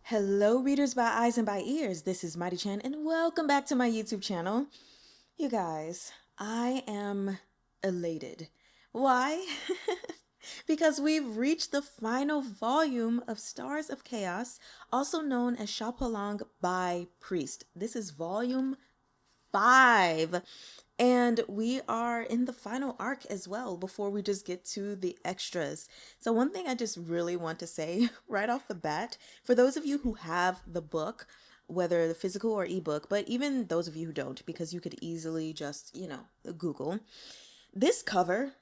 Hello, readers by eyes and by ears. This is Mighty Chan, and welcome back to my YouTube channel. You guys, I am elated. Why? Because we've reached the final volume of Stars of Chaos, also known as Chapelang by Priest. This is volume 5. And we are in the final arc as well before we just get to the extras. So, one thing I just really want to say right off the bat, for those of you who have the book, whether the physical or ebook, but even those of you who don't, because you could easily just, Google this cover.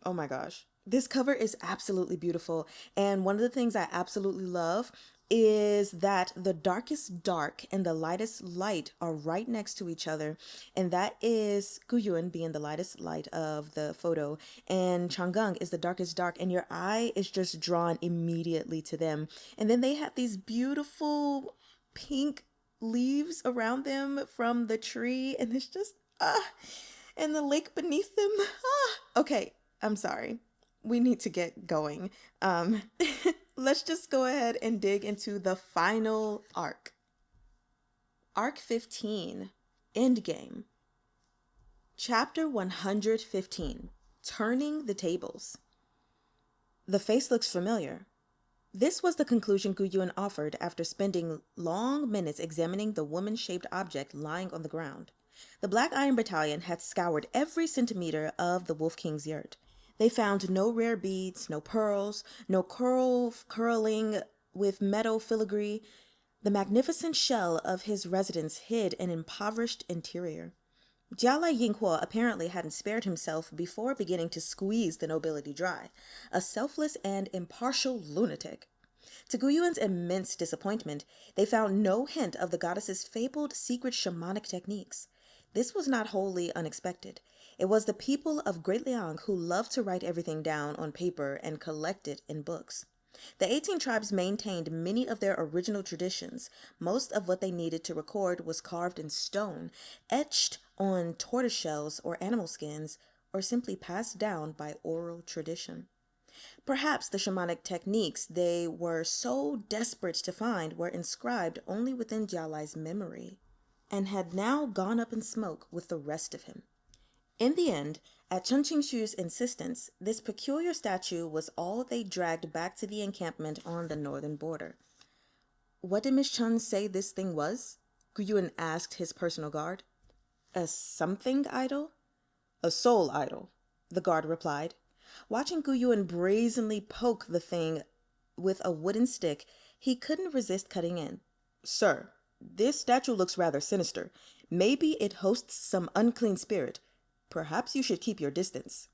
Oh my gosh. This cover is absolutely beautiful. And one of the things I absolutely love is that the darkest dark and the lightest light are right next to each other. And that is Guyun being the lightest light of the photo. And Chang'e is the darkest dark. And your eye is just drawn immediately to them. And then they have these beautiful pink leaves around them from the tree. And it's just, and the lake beneath them. Okay, I'm sorry. We need to get going. Let's just go ahead and dig into the final arc. Arc 15, Endgame. Chapter 115, Turning the Tables. The face looks familiar. This was the conclusion Guyun offered after spending long minutes examining the woman-shaped object lying on the ground. The Black Iron Battalion had scoured every centimeter of the Wolf King's yurt. They found no rare beads, no pearls, no coral curling with metal filigree. The magnificent shell of his residence hid an impoverished interior. Jialai Yinghuo apparently hadn't spared himself before beginning to squeeze the nobility dry, a selfless and impartial lunatic. To Guyuan's immense disappointment, they found no hint of the goddess's fabled secret shamanic techniques. This was not wholly unexpected. It was the people of Great Liang who loved to write everything down on paper and collect it in books. The 18 tribes maintained many of their original traditions. Most of what they needed to record was carved in stone, etched on tortoise shells or animal skins, or simply passed down by oral tradition. Perhaps the shamanic techniques they were so desperate to find were inscribed only within Jialai's memory, and had now gone up in smoke with the rest of him. In the end, at Chen Qingshu's insistence, this peculiar statue was all they dragged back to the encampment on the northern border. What did Miss Chen say this thing was? Guyun asked his personal guard. A something idol? A soul idol, the guard replied. Watching Guyun brazenly poke the thing with a wooden stick, he couldn't resist cutting in. Sir, this statue looks rather sinister. Maybe it hosts some unclean spirit. Perhaps you should keep your distance.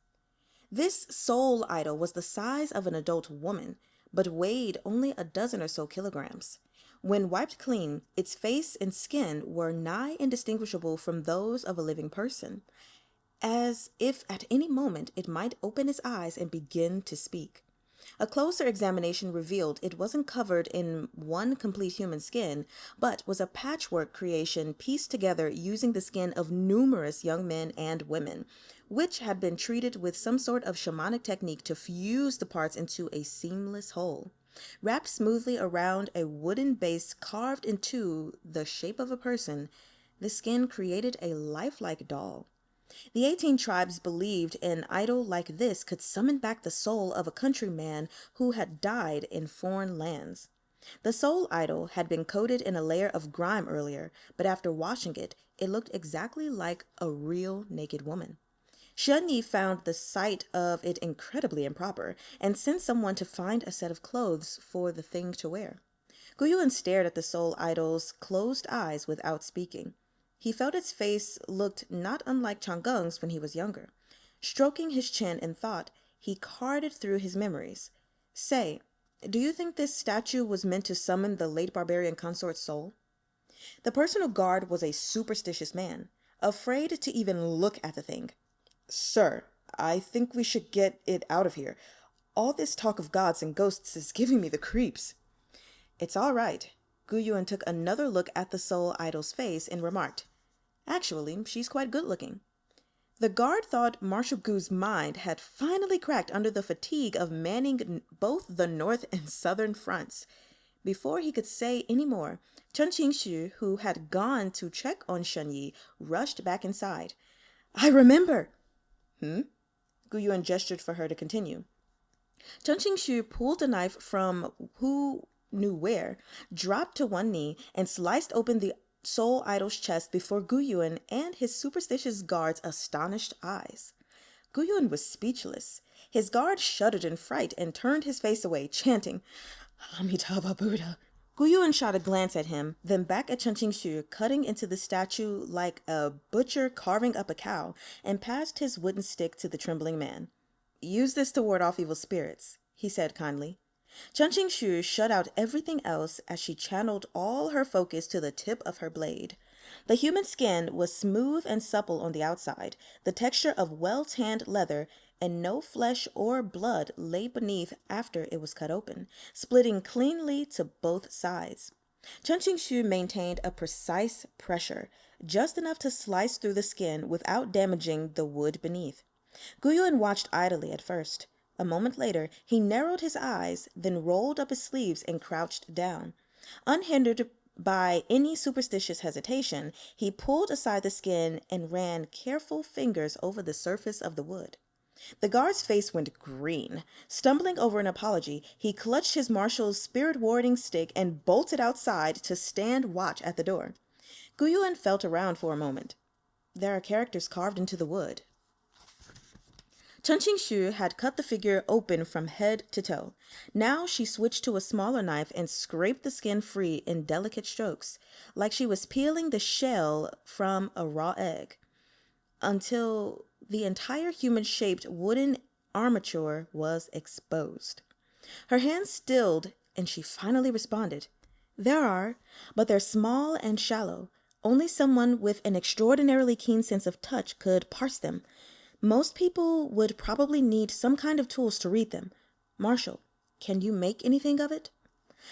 This soul idol was the size of an adult woman, but weighed only a dozen or so kilograms. When wiped clean, its face and skin were nigh indistinguishable from those of a living person, as if at any moment it might open its eyes and begin to speak. A closer examination revealed it wasn't covered in one complete human skin, but was a patchwork creation pieced together using the skin of numerous young men and women, which had been treated with some sort of shamanic technique to fuse the parts into a seamless whole. Wrapped smoothly around a wooden base carved into the shape of a person, the skin created a lifelike doll. The 18 tribes believed an idol like this could summon back the soul of a countryman who had died in foreign lands. The soul idol had been coated in a layer of grime earlier, but after washing it, it looked exactly like a real naked woman. Shen Yi found the sight of it incredibly improper, and sent someone to find a set of clothes for the thing to wear. Guyuan stared at the soul idol's closed eyes without speaking. He felt its face looked not unlike Chang'e's when he was younger. Stroking his chin in thought, he carded through his memories. Say, do you think this statue was meant to summon the late barbarian consort's soul? The personal guard was a superstitious man, afraid to even look at the thing. Sir, I think we should get it out of here. All this talk of gods and ghosts is giving me the creeps. It's all right. Guyuan took another look at the soul idol's face and remarked, Actually, she's quite good-looking. The guard thought Marshal Gu's mind had finally cracked under the fatigue of manning both the north and southern fronts. Before he could say any more, Chen Qingshu, who had gone to check on Shen Yi, rushed back inside. I remember. Gu Yuan gestured for her to continue. Chen Qingshu pulled a knife from who knew where, dropped to one knee, and sliced open the soul idol's chest before Gu Yuan and his superstitious guard's astonished eyes. Gu Yuan was speechless. His guard shuddered in fright and turned his face away, chanting, Amitabha Buddha. Gu Yuan shot a glance at him, then back at Chen Qingshu, cutting into the statue like a butcher carving up a cow, and passed his wooden stick to the trembling man. Use this to ward off evil spirits, he said kindly. Chen Qingshu shut out everything else as she channeled all her focus to the tip of her blade. The human skin was smooth and supple on the outside, the texture of well-tanned leather, and no flesh or blood lay beneath after it was cut open, splitting cleanly to both sides. Chen Qingshu maintained a precise pressure, just enough to slice through the skin without damaging the wood beneath. Gu Yuan watched idly at first. A moment later, he narrowed his eyes, then rolled up his sleeves and crouched down. Unhindered by any superstitious hesitation, he pulled aside the skin and ran careful fingers over the surface of the wood. The guard's face went green. Stumbling over an apology, he clutched his marshal's spirit-warding stick and bolted outside to stand watch at the door. Gu Yuan felt around for a moment. There are characters carved into the wood. Chen Qingshu had cut the figure open from head to toe. Now she switched to a smaller knife and scraped the skin free in delicate strokes, like she was peeling the shell from a raw egg, until the entire human-shaped wooden armature was exposed. Her hands stilled, and she finally responded. There are, but they're small and shallow. Only someone with an extraordinarily keen sense of touch could parse them. Most people would probably need some kind of tools to read them. Marshal, can you make anything of it?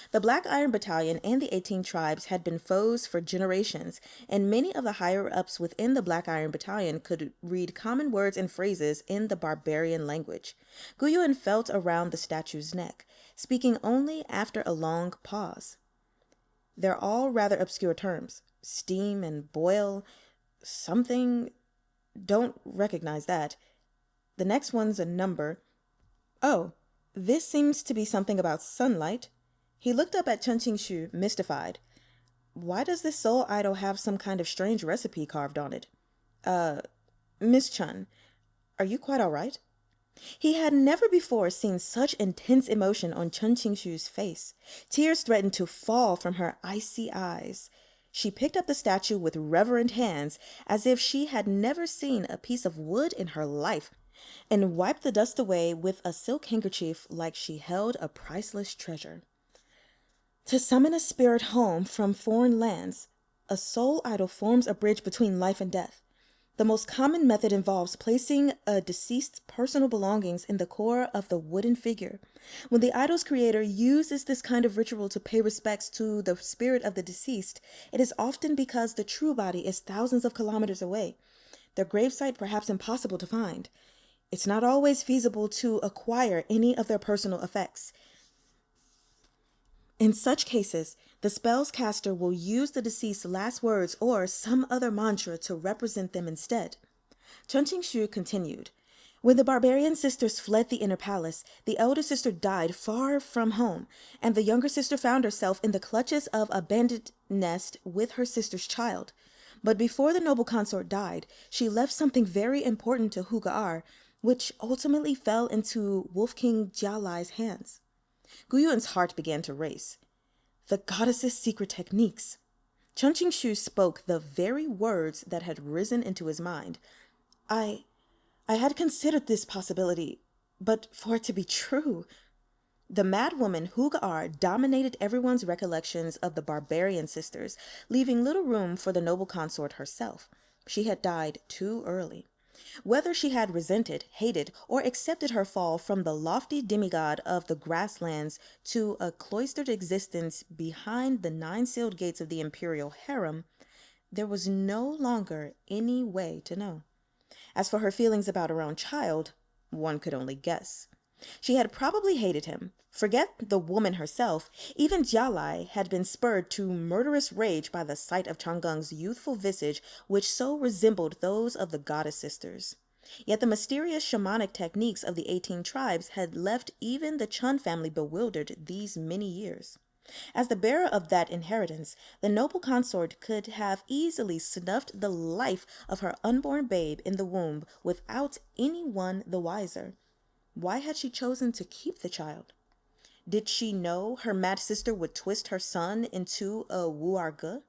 The Black Iron Battalion and the 18 tribes had been foes for generations, and many of the higher-ups within the Black Iron Battalion could read common words and phrases in the barbarian language. Gu Yuan felt around the statue's neck, speaking only after a long pause. They're all rather obscure terms. Steam and boil, something... Don't recognize that. The next one's a number. Oh, this seems to be something about sunlight. He looked up at Chen Qingshu, mystified. Why does this soul idol have some kind of strange recipe carved on it? Miss Chen, are you quite all right? He had never before seen such intense emotion on Chen Qingshu's face. Tears threatened to fall from her icy eyes. She picked up the statue with reverent hands, as if she had never seen a piece of wood in her life, and wiped the dust away with a silk handkerchief like she held a priceless treasure. To summon a spirit home from foreign lands, a soul idol forms a bridge between life and death. The most common method involves placing a deceased's personal belongings in the core of the wooden figure. When the idol's creator uses this kind of ritual to pay respects to the spirit of the deceased, it is often because the true body is thousands of kilometers away, their gravesite perhaps impossible to find. It's not always feasible to acquire any of their personal effects. In such cases, the spell's caster will use the deceased's last words or some other mantra to represent them instead. Chen Qingshu continued. When the barbarian sisters fled the inner palace, the elder sister died far from home, and the younger sister found herself in the clutches of a bandit nest with her sister's child. But before the noble consort died, she left something very important to Huga'ar, which ultimately fell into Wolf King Jialai's hands. Gu Yuan's heart began to race. The goddess's secret techniques. Chen Qingshu spoke the very words that had risen into his mind. I had considered this possibility, but for it to be true... The madwoman Huga'ar dominated everyone's recollections of the barbarian sisters, leaving little room for the noble consort herself. She had died too early. Whether she had resented, hated, or accepted her fall from the lofty demigod of the grasslands to a cloistered existence behind the 9 sealed gates of the imperial harem, there was no longer any way to know. As for her feelings about her own child, one could only guess. She had probably hated him. Forget the woman herself, even Jialai had been spurred to murderous rage by the sight of Changgung's youthful visage, which so resembled those of the goddess sisters. Yet the mysterious shamanic techniques of the 18 tribes had left even the Chun family bewildered these many years. As the bearer of that inheritance, the noble consort could have easily snuffed the life of her unborn babe in the womb without anyone the wiser. Why had she chosen to keep the child? Did she know her mad sister would twist her son into a wuarge?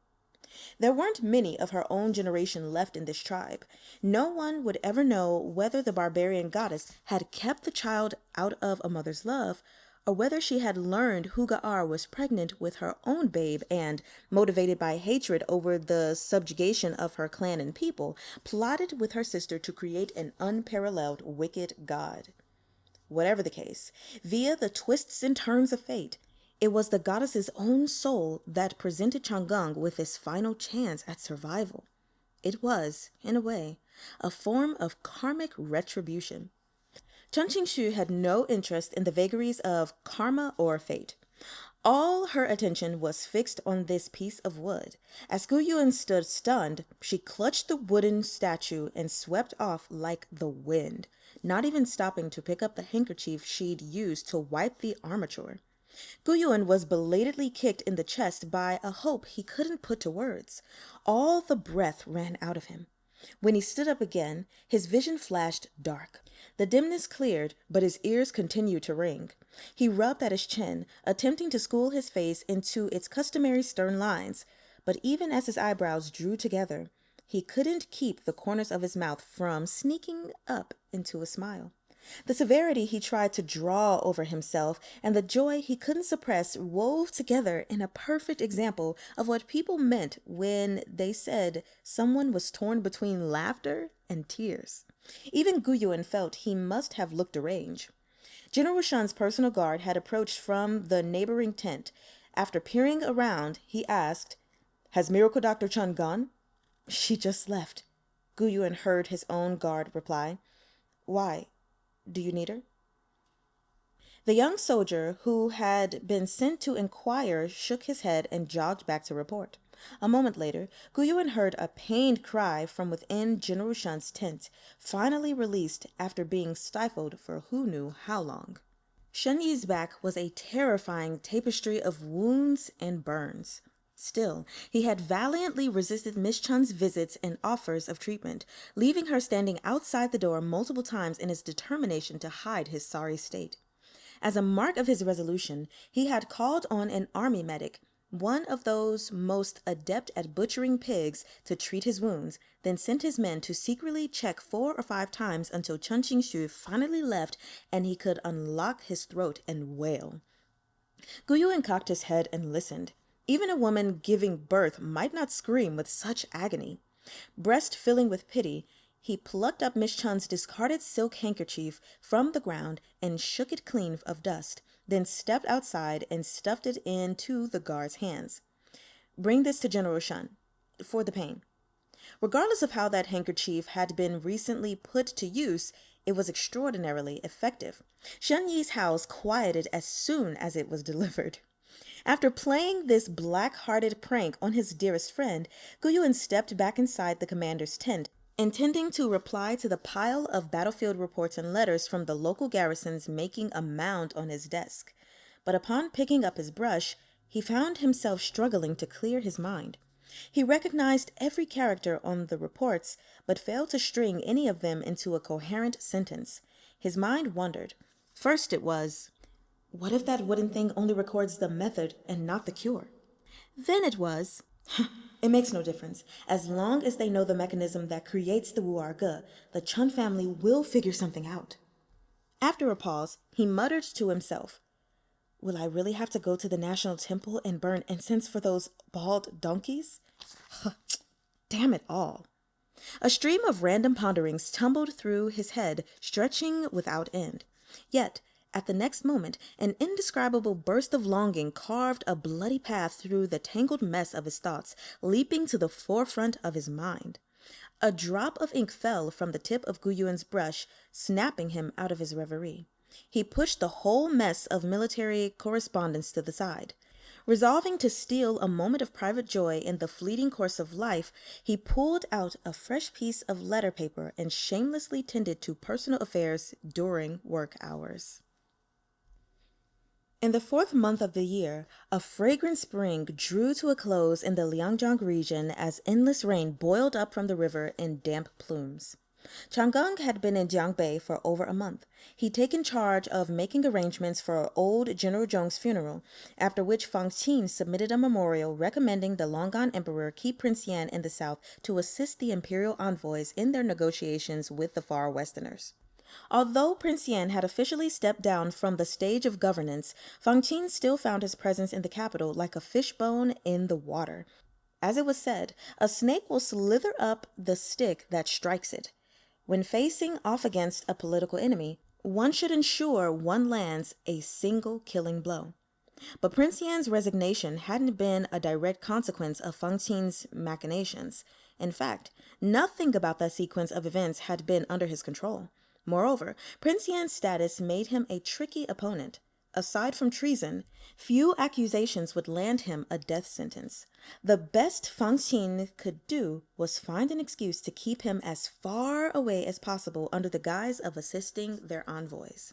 There weren't many of her own generation left in this tribe. No one would ever know whether the barbarian goddess had kept the child out of a mother's love, or whether she had learned Huga'ar was pregnant with her own babe and, motivated by hatred over the subjugation of her clan and people, plotted with her sister to create an unparalleled wicked god. Whatever the case, via the twists and turns of fate, it was the goddess's own soul that presented Changgung with his final chance at survival. It was, in a way, a form of karmic retribution. Chun Qingxu had no interest in the vagaries of karma or fate. All her attention was fixed on this piece of wood. As Gu Yuan stood stunned, she clutched the wooden statue and swept off like the wind, not even stopping to pick up the handkerchief she'd used to wipe the armature. Gu Yuan was belatedly kicked in the chest by a hope he couldn't put to words. All the breath ran out of him. When he stood up again, his vision flashed dark. The dimness cleared, but his ears continued to ring. He rubbed at his chin, attempting to school his face into its customary stern lines, but even as his eyebrows drew together, he couldn't keep the corners of his mouth from sneaking up into a smile. The severity he tried to draw over himself and the joy he couldn't suppress wove together in a perfect example of what people meant when they said someone was torn between laughter and tears. Even Gu Yuan felt he must have looked deranged. General Shan's personal guard had approached from the neighboring tent. After peering around, he asked, "Has Miracle Dr. Chun gone?" "She just left," Gu Yuan heard his own guard reply. "Why? Do you need her?" The young soldier who had been sent to inquire shook his head and jogged back to report. A moment later, Gu Yuan heard a pained cry from within General Shan's tent, finally released after being stifled for who knew how long. Shen Yi's back was a terrifying tapestry of wounds and burns. Still, he had valiantly resisted Miss Chun's visits and offers of treatment, leaving her standing outside the door multiple times in his determination to hide his sorry state. As a mark of his resolution, he had called on an army medic, one of those most adept at butchering pigs, to treat his wounds, then sent his men to secretly check 4 or 5 times until Chun Qingxu finally left and he could unlock his throat and wail. Gu Yuan cocked his head and listened. Even a woman giving birth might not scream with such agony. Breast filling with pity, he plucked up Miss Chun's discarded silk handkerchief from the ground and shook it clean of dust, then stepped outside and stuffed it into the guard's hands. "Bring this to General Shan, for the pain." Regardless of how that handkerchief had been recently put to use, it was extraordinarily effective. Shen Yi's howls quieted as soon as it was delivered. After playing this black-hearted prank on his dearest friend, Gu Yuan stepped back inside the commander's tent, intending to reply to the pile of battlefield reports and letters from the local garrisons making a mound on his desk. But upon picking up his brush, he found himself struggling to clear his mind. He recognized every character on the reports, but failed to string any of them into a coherent sentence. His mind wandered. First it was, what if that wooden thing only records the method and not the cure? Then it was, it makes no difference. As long as they know the mechanism that creates the wuarge, the Chun family will figure something out. After a pause, he muttered to himself, will I really have to go to the national temple and burn incense for those bald donkeys? Damn it all. A stream of random ponderings tumbled through his head, stretching without end. Yet, at the next moment, an indescribable burst of longing carved a bloody path through the tangled mess of his thoughts, leaping to the forefront of his mind. A drop of ink fell from the tip of Gu Yuan's brush, snapping him out of his reverie. He pushed the whole mess of military correspondence to the side. Resolving to steal a moment of private joy in the fleeting course of life, he pulled out a fresh piece of letter paper and shamelessly tended to personal affairs during work hours. In the 4th month of the year, a fragrant spring drew to a close in the Liangjiang region as endless rain boiled up from the river in damp plumes. Chang'eng had been in Jiangbei for over a month. He'd taken charge of making arrangements for old General Zhong's funeral, after which Fang Qin submitted a memorial recommending the long-gone emperor keep Prince Yan in the south to assist the imperial envoys in their negotiations with the far westerners. Although Prince Yan had officially stepped down from the stage of governance, Fang Qin still found his presence in the capital like a fishbone in the water. As it was said, a snake will slither up the stick that strikes it. When facing off against a political enemy, one should ensure one lands a single killing blow. But Prince Yan's resignation hadn't been a direct consequence of Fang Qin's machinations. In fact, nothing about that sequence of events had been under his control. Moreover, Prince Yan's status made him a tricky opponent. Aside from treason, few accusations would land him a death sentence. The best Fang Qin could do was find an excuse to keep him as far away as possible under the guise of assisting their envoys.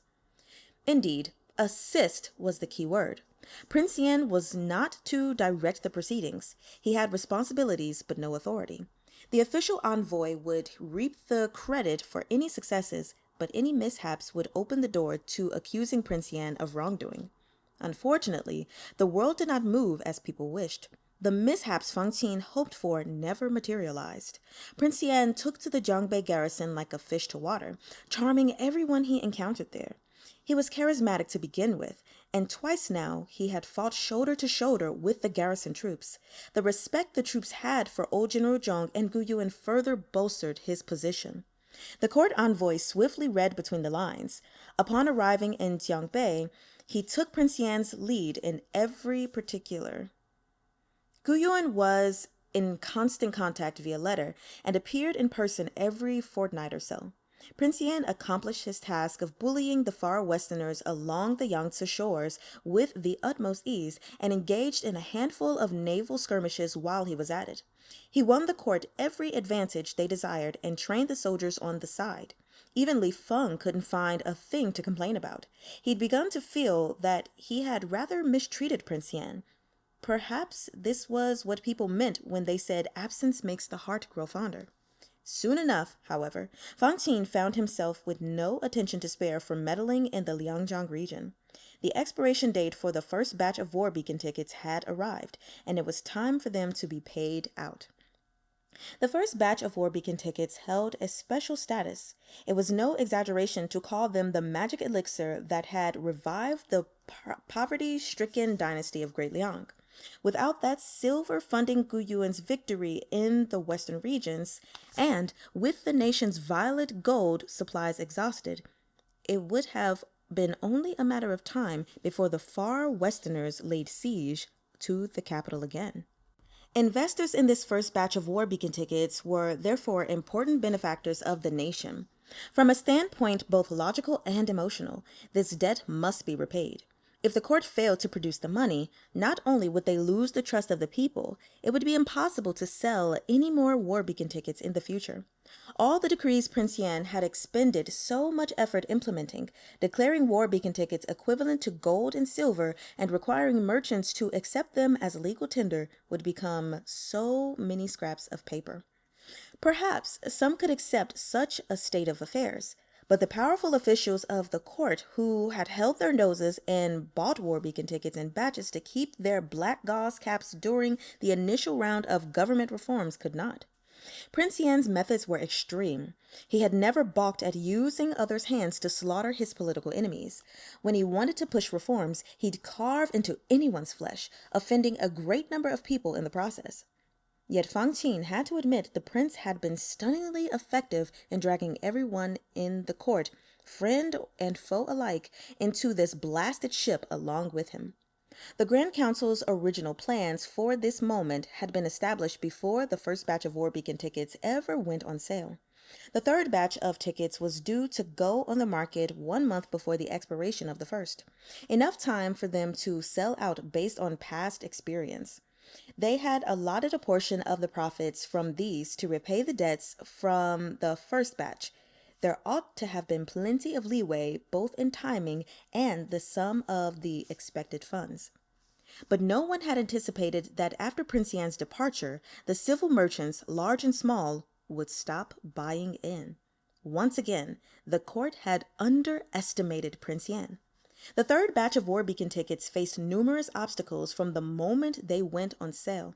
Indeed, assist was the key word. Prince Yan was not to direct the proceedings. He had responsibilities but no authority. The official envoy would reap the credit for any successes, but any mishaps would open the door to accusing Prince Yan of wrongdoing. Unfortunately, the world did not move as people wished. The mishaps Fang Qin hoped for never materialized. Prince Yan took to the Jiangbei garrison like a fish to water, charming everyone he encountered there. He was charismatic to begin with, and twice now he had fought shoulder to shoulder with the garrison troops. The respect the troops had for old General Zhong and Gu Yuan further bolstered his position. The court envoy swiftly read between the lines. Upon arriving in Jiangbei, he took Prince Yan's lead in every particular. Gu Yuan was in constant contact via letter and appeared in person every fortnight or so. Prince Yan accomplished his task of bullying the far westerners along the Yangtze shores with the utmost ease and engaged in a handful of naval skirmishes while he was at it. He won the court every advantage they desired and trained the soldiers on the side. Even Li Feng couldn't find a thing to complain about. He'd begun to feel that he had rather mistreated Prince Yan. Perhaps this was what people meant when they said absence makes the heart grow fonder. Soon enough, however, Fang Qin found himself with no attention to spare for meddling in the Liangjiang region. The expiration date for the first batch of war beacon tickets had arrived, and it was time for them to be paid out. The first batch of war beacon tickets held a special status. It was no exaggeration to call them the magic elixir that had revived the poverty-stricken dynasty of Great Liang. Without that silver funding Gu Yuan's victory in the western regions, and with the nation's violet gold supplies exhausted, it would have been only a matter of time before the far westerners laid siege to the capital again. Investors in this first batch of war beacon tickets were therefore important benefactors of the nation. From a standpoint both logical and emotional, this debt must be repaid. If the court failed to produce the money, not only would they lose the trust of the people, it would be impossible to sell any more war beacon tickets in the future. All the decrees Prince Yan had expended so much effort implementing, declaring war beacon tickets equivalent to gold and silver and requiring merchants to accept them as legal tender, would become so many scraps of paper. Perhaps some could accept such a state of affairs, but the powerful officials of the court who had held their noses and bought war beacon tickets in batches to keep their black gauze caps during the initial round of government reforms could not. Prince Yan's methods were extreme. He had never balked at using others' hands to slaughter his political enemies. When he wanted to push reforms, he'd carve into anyone's flesh, offending a great number of people in the process. Yet Fang Qin had to admit the prince had been stunningly effective in dragging everyone in the court, friend and foe alike, into this blasted ship along with him. The Grand Council's original plans for this moment had been established before the first batch of War Beacon tickets ever went on sale. The third batch of tickets was due to go on the market 1 month before the expiration of the first, enough time for them to sell out based on past experience. They had allotted a portion of the profits from these to repay the debts from the first batch. There ought to have been plenty of leeway both in timing and the sum of the expected funds. But no one had anticipated that after Prince Yan's departure, the civil merchants, large and small, would stop buying in. Once again, the court had underestimated Prince Yan. The third batch of War Beacon tickets faced numerous obstacles from the moment they went on sale.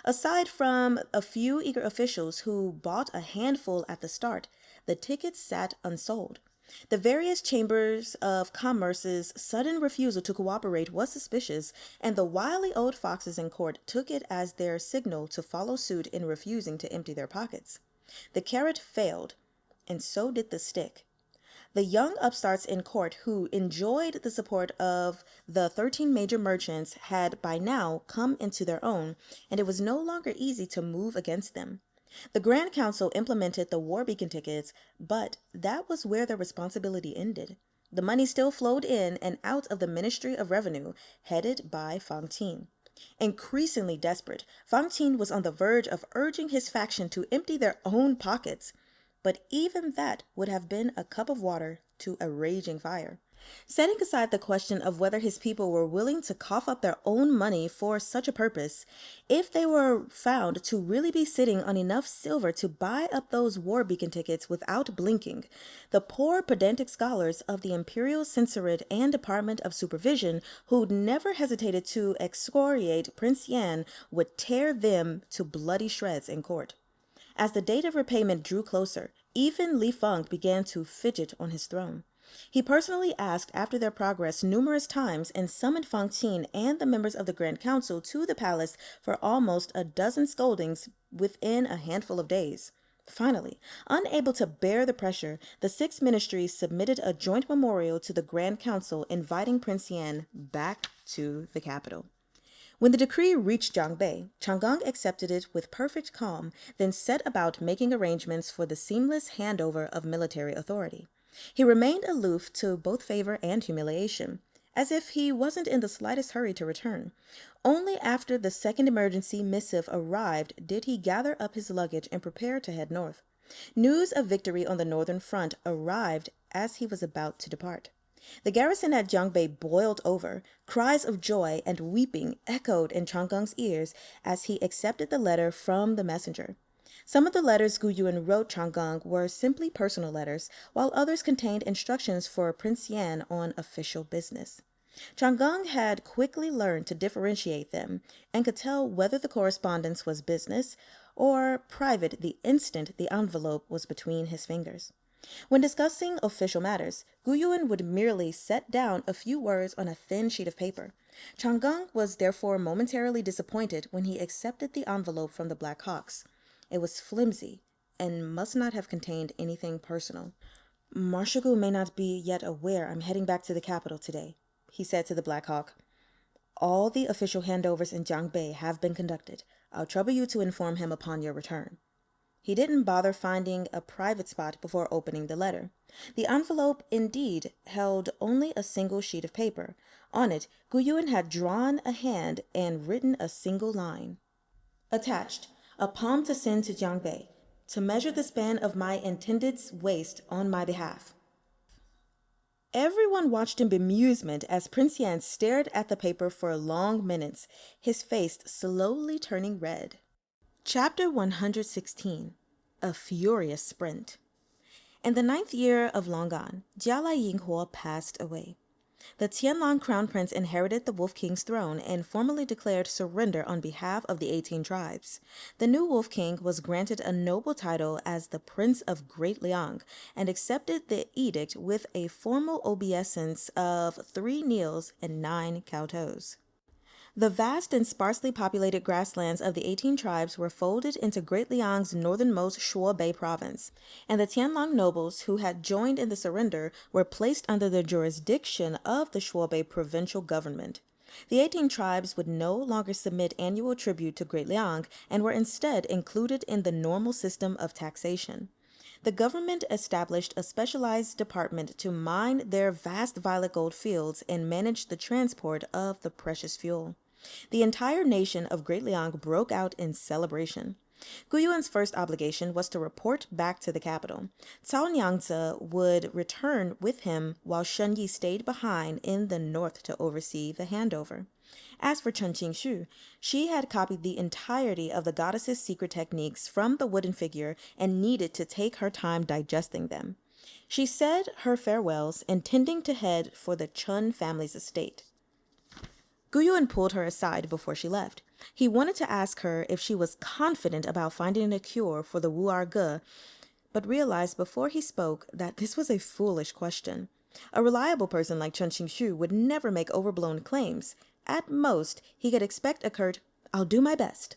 Aside from a few eager officials who bought a handful at the start, the tickets sat unsold. The various chambers of commerce's sudden refusal to cooperate was suspicious, and the wily old foxes in court took it as their signal to follow suit in refusing to empty their pockets. The carrot failed, and so did the stick. The young upstarts in court who enjoyed the support of the 13 major merchants had by now come into their own, and it was no longer easy to move against them. The Grand Council implemented the War Beacon tickets, but that was where their responsibility ended. The money still flowed in and out of the Ministry of Revenue, headed by Fang Tin. Increasingly desperate, Fang Tin was on the verge of urging his faction to empty their own pockets. But even that would have been a cup of water to a raging fire. Setting aside the question of whether his people were willing to cough up their own money for such a purpose, if they were found to really be sitting on enough silver to buy up those War Beacon tickets without blinking, the poor pedantic scholars of the Imperial Censorate and Department of Supervision, who'd never hesitated to excoriate Prince Yan, would tear them to bloody shreds in court. As the date of repayment drew closer, even Li Feng began to fidget on his throne. He personally asked after their progress numerous times and summoned Fang Tin and the members of the Grand Council to the palace for almost a dozen scoldings within a handful of days. Finally, unable to bear the pressure, the 6 ministries submitted a joint memorial to the Grand Council inviting Prince Yan back to the capital. When the decree reached Jiangbei, Chang'an accepted it with perfect calm, then set about making arrangements for the seamless handover of military authority. He remained aloof to both favor and humiliation, as if he wasn't in the slightest hurry to return. Only after the second emergency missive arrived did he gather up his luggage and prepare to head north. News of victory on the northern front arrived as he was about to depart. The garrison at Jiangbei boiled over. Cries of joy and weeping echoed in Chang'an's ears as he accepted the letter from the messenger. Some of the letters Gu Yuan wrote Chang'an were simply personal letters, while others contained instructions for Prince Yan on official business. Chang'an had quickly learned to differentiate them and could tell whether the correspondence was business or private the instant the envelope was between his fingers. When discussing official matters, Gu Yuan would merely set down a few words on a thin sheet of paper. Chang'an was therefore momentarily disappointed when he accepted the envelope from the Black Hawks. It was flimsy and must not have contained anything personal. "Marshal Gu may not be yet aware I'm heading back to the capital today," he said to the Black Hawk. "All the official handovers in Jiangbei have been conducted. I'll trouble you to inform him upon your return." He didn't bother finding a private spot before opening the letter. The envelope, indeed, held only a single sheet of paper. On it, Gu Yuan had drawn a hand and written a single line. "Attached, a palm to send to Jiangbei, to measure the span of my intended's waist on my behalf." Everyone watched in bemusement as Prince Yan stared at the paper for long minutes, his face slowly turning red. Chapter 116. A Furious Sprint. In the 9th year of Longan, Jialai Yinghuo passed away. The Tianlong Crown Prince inherited the Wolf King's throne and formally declared surrender on behalf of the 18 tribes. The new Wolf King was granted a noble title as the Prince of Great Liang and accepted the edict with a formal obeisance of 3 kneels and 9 kowtows. The vast and sparsely populated grasslands of the 18 tribes were folded into Great Liang's northernmost Shuobei province, and the Tianlong nobles who had joined in the surrender were placed under the jurisdiction of the Shuobei provincial government. The 18 tribes would no longer submit annual tribute to Great Liang and were instead included in the normal system of taxation. The government established a specialized department to mine their vast violet gold fields and manage the transport of the precious fuel. The entire nation of Great Liang broke out in celebration. Guyuan's first obligation was to report back to the capital. Cao Nyangzi would return with him while Shen Yi stayed behind in the north to oversee the handover. As for Chen Qingxu, she had copied the entirety of the goddess's secret techniques from the wooden figure and needed to take her time digesting them. She said her farewells, intending to head for the Chun family's estate. Guyuan pulled her aside before she left. He wanted to ask her if she was confident about finding a cure for the Wu Ge, but realized before he spoke that this was a foolish question. A reliable person like Chen Qingxu would never make overblown claims. At most, he could expect a curt, "I'll do my best."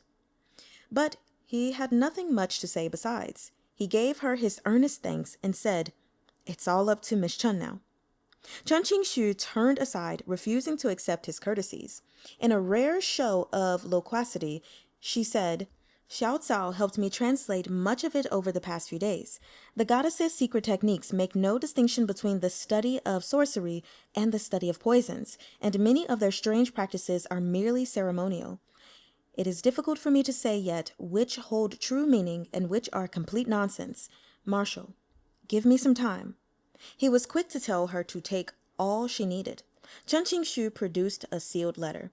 But he had nothing much to say besides. He gave her his earnest thanks and said, "It's all up to Miss Chen now." Chen Qingxu turned aside, refusing to accept his courtesies. In a rare show of loquacity, she said, "Xiao Cao helped me translate much of it over the past few days. The goddess's secret techniques make no distinction between the study of sorcery and the study of poisons, and many of their strange practices are merely ceremonial. It is difficult for me to say yet which hold true meaning and which are complete nonsense. Marshal, give me some time." He was quick to tell her to take all she needed. Chen Qingxu produced a sealed letter.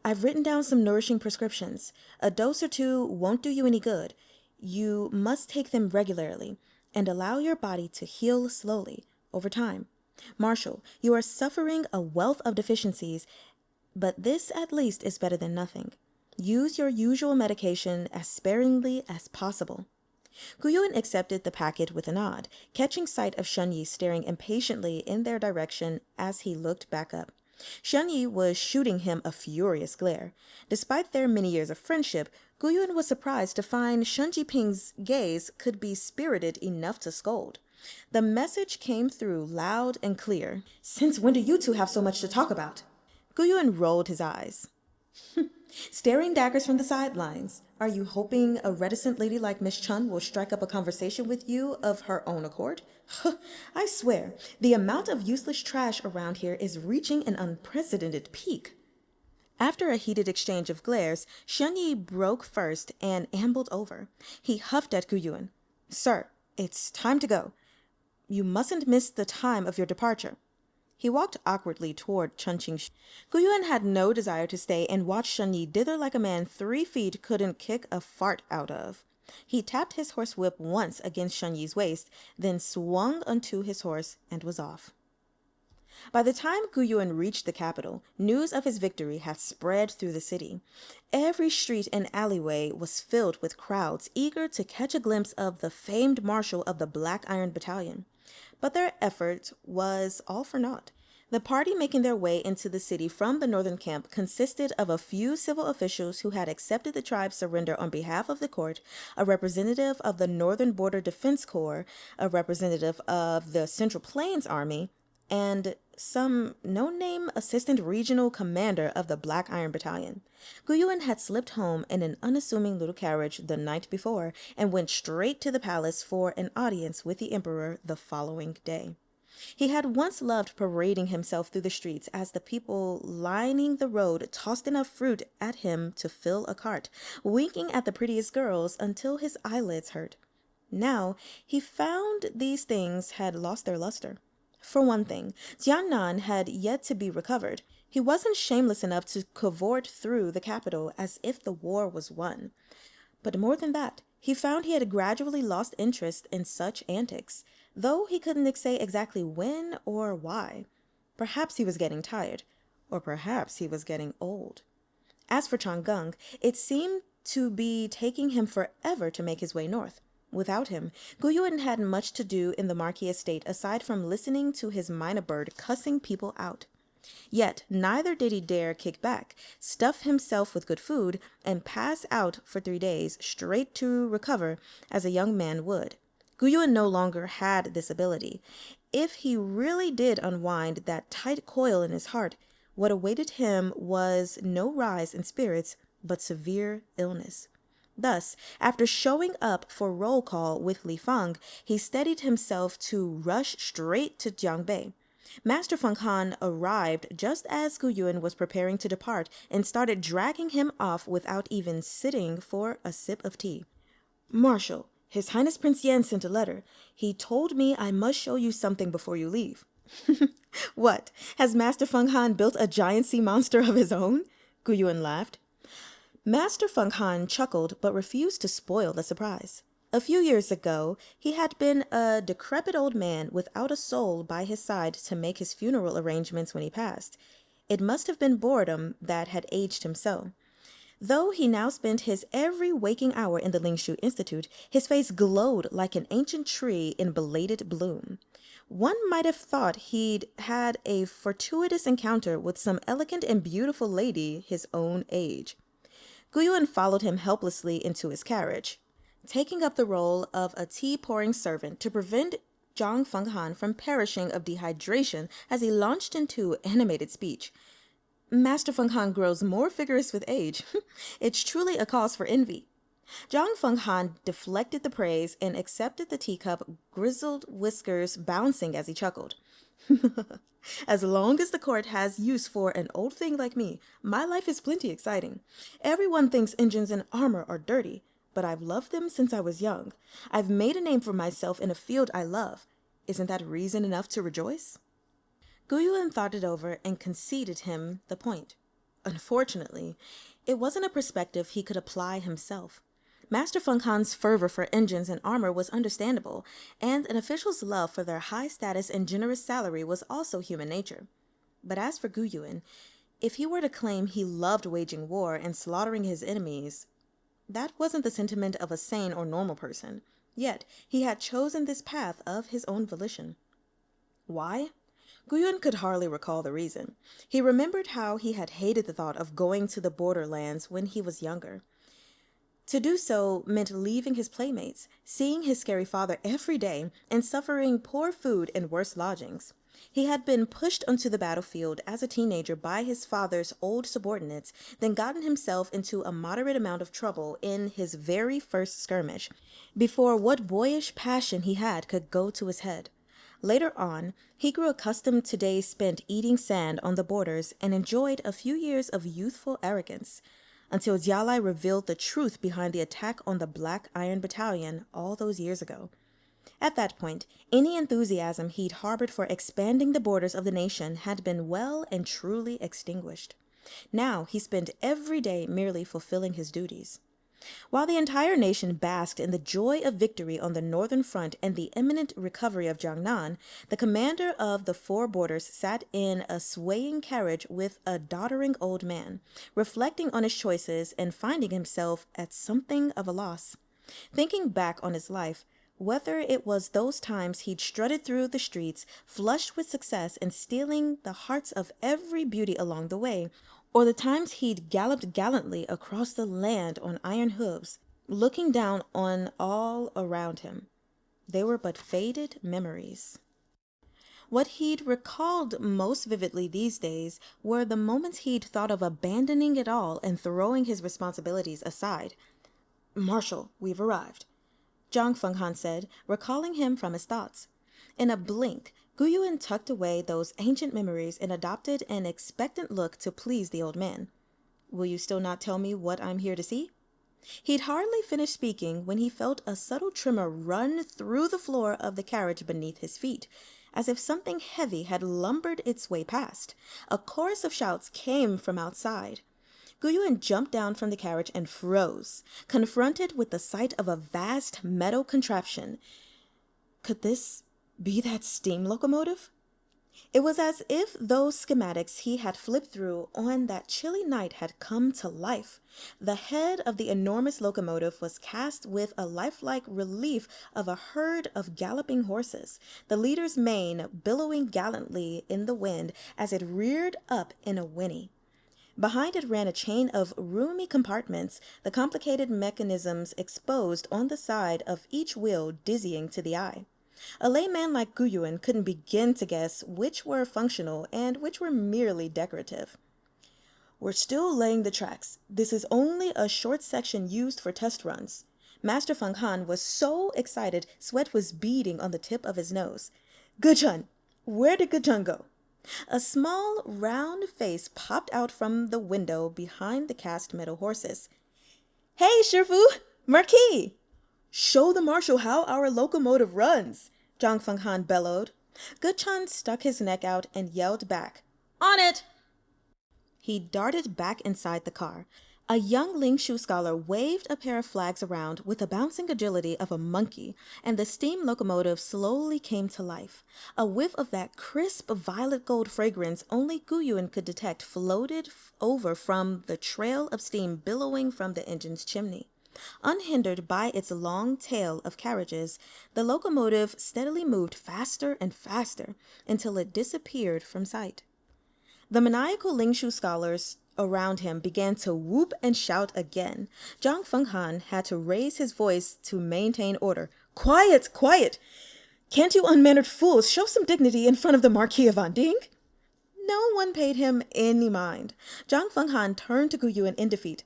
"I've written down some nourishing prescriptions. A dose or two won't do you any good. You must take them regularly and allow your body to heal slowly over time. Marshal, you are suffering a wealth of deficiencies, but this at least is better than nothing. Use your usual medication as sparingly as possible." Guyuan accepted the packet with a nod, catching sight of Shen Yi staring impatiently in their direction as he looked back up. Shen Yi was shooting him a furious glare. Despite their many years of friendship, Guyuan was surprised to find Shen Jiping's gaze could be spirited enough to scold. The message came through loud and clear. "Since when do you two have so much to talk about?" Guyuan rolled his eyes. "Staring daggers from the sidelines. Are you hoping a reticent lady like Miss Chun will strike up a conversation with you of her own accord? I swear, the amount of useless trash around here is reaching an unprecedented peak." After a heated exchange of glares, Shen Yi broke first and ambled over. He huffed at Guyuan. "Sir, it's time to go. You mustn't miss the time of your departure." He walked awkwardly toward Chen Qingxu. Guyuan had no desire to stay and watch Shen Yi dither like a man 3 feet couldn't kick a fart out of. He tapped his horsewhip once against Shen Yi's waist, then swung onto his horse and was off. By the time Guyuan reached the capital, news of his victory had spread through the city. Every street and alleyway was filled with crowds eager to catch a glimpse of the famed marshal of the Black Iron Battalion. But their effort was all for naught. The party making their way into the city from the northern camp consisted of a few civil officials who had accepted the tribe's surrender on behalf of the court, a representative of the Northern Border Defense Corps, a representative of the Central Plains Army, and some no-name assistant regional commander of the Black Iron Battalion. Guyuan had slipped home in an unassuming little carriage the night before and went straight to the palace for an audience with the emperor the following day. He had once loved parading himself through the streets as the people lining the road tossed enough fruit at him to fill a cart, winking at the prettiest girls until his eyelids hurt. Now, he found these things had lost their luster. For one thing, Jiannan had yet to be recovered. He wasn't shameless enough to cavort through the capital as if the war was won. But more than that, he found he had gradually lost interest in such antics, though he couldn't say exactly when or why. Perhaps he was getting tired, or perhaps he was getting old. As for Chang'eng, it seemed to be taking him forever to make his way north. Without him, Guyuan hadn't much to do in the Marquis estate aside from listening to his minor bird cussing people out. Yet neither did he dare kick back, stuff himself with good food, and pass out for 3 days straight to recover as a young man would. Guyuan no longer had this ability. If he really did unwind that tight coil in his heart, What awaited him was no rise in spirits, but severe illness. Thus, after showing up for roll call with Li Feng, he steadied himself to rush straight to Jiangbei. Master Feng Han arrived just as Gu Yuan was preparing to depart and started dragging him off without even sitting for a sip of tea. "Marshal, His Highness Prince Yan sent a letter. He told me I must show you something before you leave." "What? Has Master Feng Han built a giant sea monster of his own?" Gu Yuan laughed. Master Feng Han chuckled but refused to spoil the surprise. A few years ago, he had been a decrepit old man without a soul by his side to make his funeral arrangements when he passed. It must have been boredom that had aged him so. Though he now spent his every waking hour in the Lingshu Institute, his face glowed like an ancient tree in belated bloom. One might have thought he'd had a fortuitous encounter with some elegant and beautiful lady his own age. Gu Yuan followed him helplessly into his carriage, taking up the role of a tea-pouring servant to prevent Zhang Fenghan from perishing of dehydration as he launched into animated speech. "Master Fenghan grows more vigorous with age. It's truly a cause for envy." Zhang Fenghan deflected the praise and accepted the teacup, grizzled whiskers bouncing as he chuckled. "As long as the court has use for an old thing like me, my life is plenty exciting. Everyone thinks engines and armor are dirty, but I've loved them since I was young. I've made a name for myself in a field I love. Isn't that reason enough to rejoice?" Gu Yuan thought it over and conceded him the point. Unfortunately, it wasn't a perspective he could apply himself. Master Feng Han's fervor for engines and armor was understandable, and an official's love for their high status and generous salary was also human nature. But as for Gu Yuan, if he were to claim he loved waging war and slaughtering his enemies, that wasn't the sentiment of a sane or normal person. Yet he had chosen this path of his own volition. Why? Gu Yuan could hardly recall the reason. He remembered how he had hated the thought of going to the borderlands when he was younger. To do so meant leaving his playmates, seeing his scary father every day, and suffering poor food and worse lodgings. He had been pushed onto the battlefield as a teenager by his father's old subordinates, then gotten himself into a moderate amount of trouble in his very first skirmish, before what boyish passion he had could go to his head. Later on, he grew accustomed to days spent eating sand on the borders and enjoyed a few years of youthful arrogance, until Jialai revealed the truth behind the attack on the Black Iron Battalion all those years ago. At that point, any enthusiasm he'd harbored for expanding the borders of the nation had been well and truly extinguished. Now he spent every day merely fulfilling his duties. While the entire nation basked in the joy of victory on the northern front and the imminent recovery of Jiangnan, the commander of the four borders sat in a swaying carriage with a doddering old man, reflecting on his choices and finding himself at something of a loss. Thinking back on his life, whether it was those times he'd strutted through the streets, flushed with success and stealing the hearts of every beauty along the way, or the times he'd galloped gallantly across the land on iron hooves, looking down on all around him, they were but faded memories. What he'd recalled most vividly these days were the moments he'd thought of abandoning it all and throwing his responsibilities aside. "Marshal, we've arrived," Zhang Fenghan said, recalling him from his thoughts. In a blink, Gu Yuan tucked away those ancient memories and adopted an expectant look to please the old man. "Will you still not tell me what I'm here to see?" He'd hardly finished speaking when he felt a subtle tremor run through the floor of the carriage beneath his feet, as if something heavy had lumbered its way past. A chorus of shouts came from outside. Gu Yuan jumped down from the carriage and froze, confronted with the sight of a vast metal contraption. Could this be that steam locomotive? It was as if those schematics he had flipped through on that chilly night had come to life. The head of the enormous locomotive was cast with a lifelike relief of a herd of galloping horses, the leader's mane billowing gallantly in the wind as it reared up in a whinny. Behind it ran a chain of roomy compartments, the complicated mechanisms exposed on the side of each wheel dizzying to the eye. A layman like Guyuan couldn't begin to guess which were functional and which were merely decorative. We're still laying the tracks. This is only a short section used for test runs. Master Feng Han was so excited, sweat was beading on the tip of his nose. Guchun! Where did Guchun go? A small, round face popped out from the window behind the cast metal horses. Hey, Shifu! Marquis! Show the marshal how our locomotive runs, Zhang Fenghan bellowed. Guchun stuck his neck out and yelled back, On it! He darted back inside the car. A young Lingshu scholar waved a pair of flags around with the bouncing agility of a monkey, and the steam locomotive slowly came to life. A whiff of that crisp violet gold fragrance only Guyuan could detect floated over from the trail of steam billowing from the engine's chimney. Unhindered by its long tail of carriages, the locomotive steadily moved faster and faster until it disappeared from sight. The maniacal Lingshu scholars around him began to whoop and shout again. Zhang Fenghan had to raise his voice to maintain order. Quiet, quiet! Can't you unmannered fools show some dignity in front of the Marquis of Anding? No one paid him any mind. Zhang Fenghan turned to Guyuan in defeat.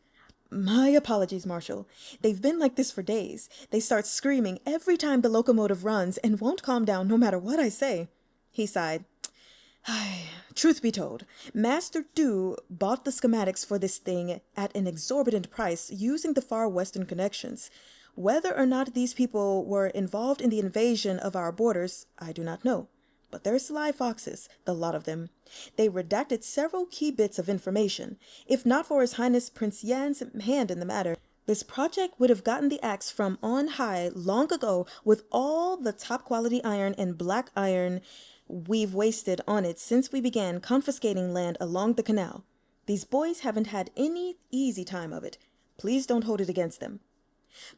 My apologies, Marshal. They've been like this for days. They start screaming every time the locomotive runs and won't calm down no matter what I say. He sighed. Truth be told, Master Du bought the schematics for this thing at an exorbitant price using the far western connections. Whether or not these people were involved in the invasion of our borders, I do not know. But they're sly foxes, the lot of them. They redacted several key bits of information. If not for His Highness Prince Yan's hand in the matter, this project would have gotten the axe from on high long ago with all the top-quality iron and black iron we've wasted on it since we began confiscating land along the canal. These boys haven't had any easy time of it. Please don't hold it against them.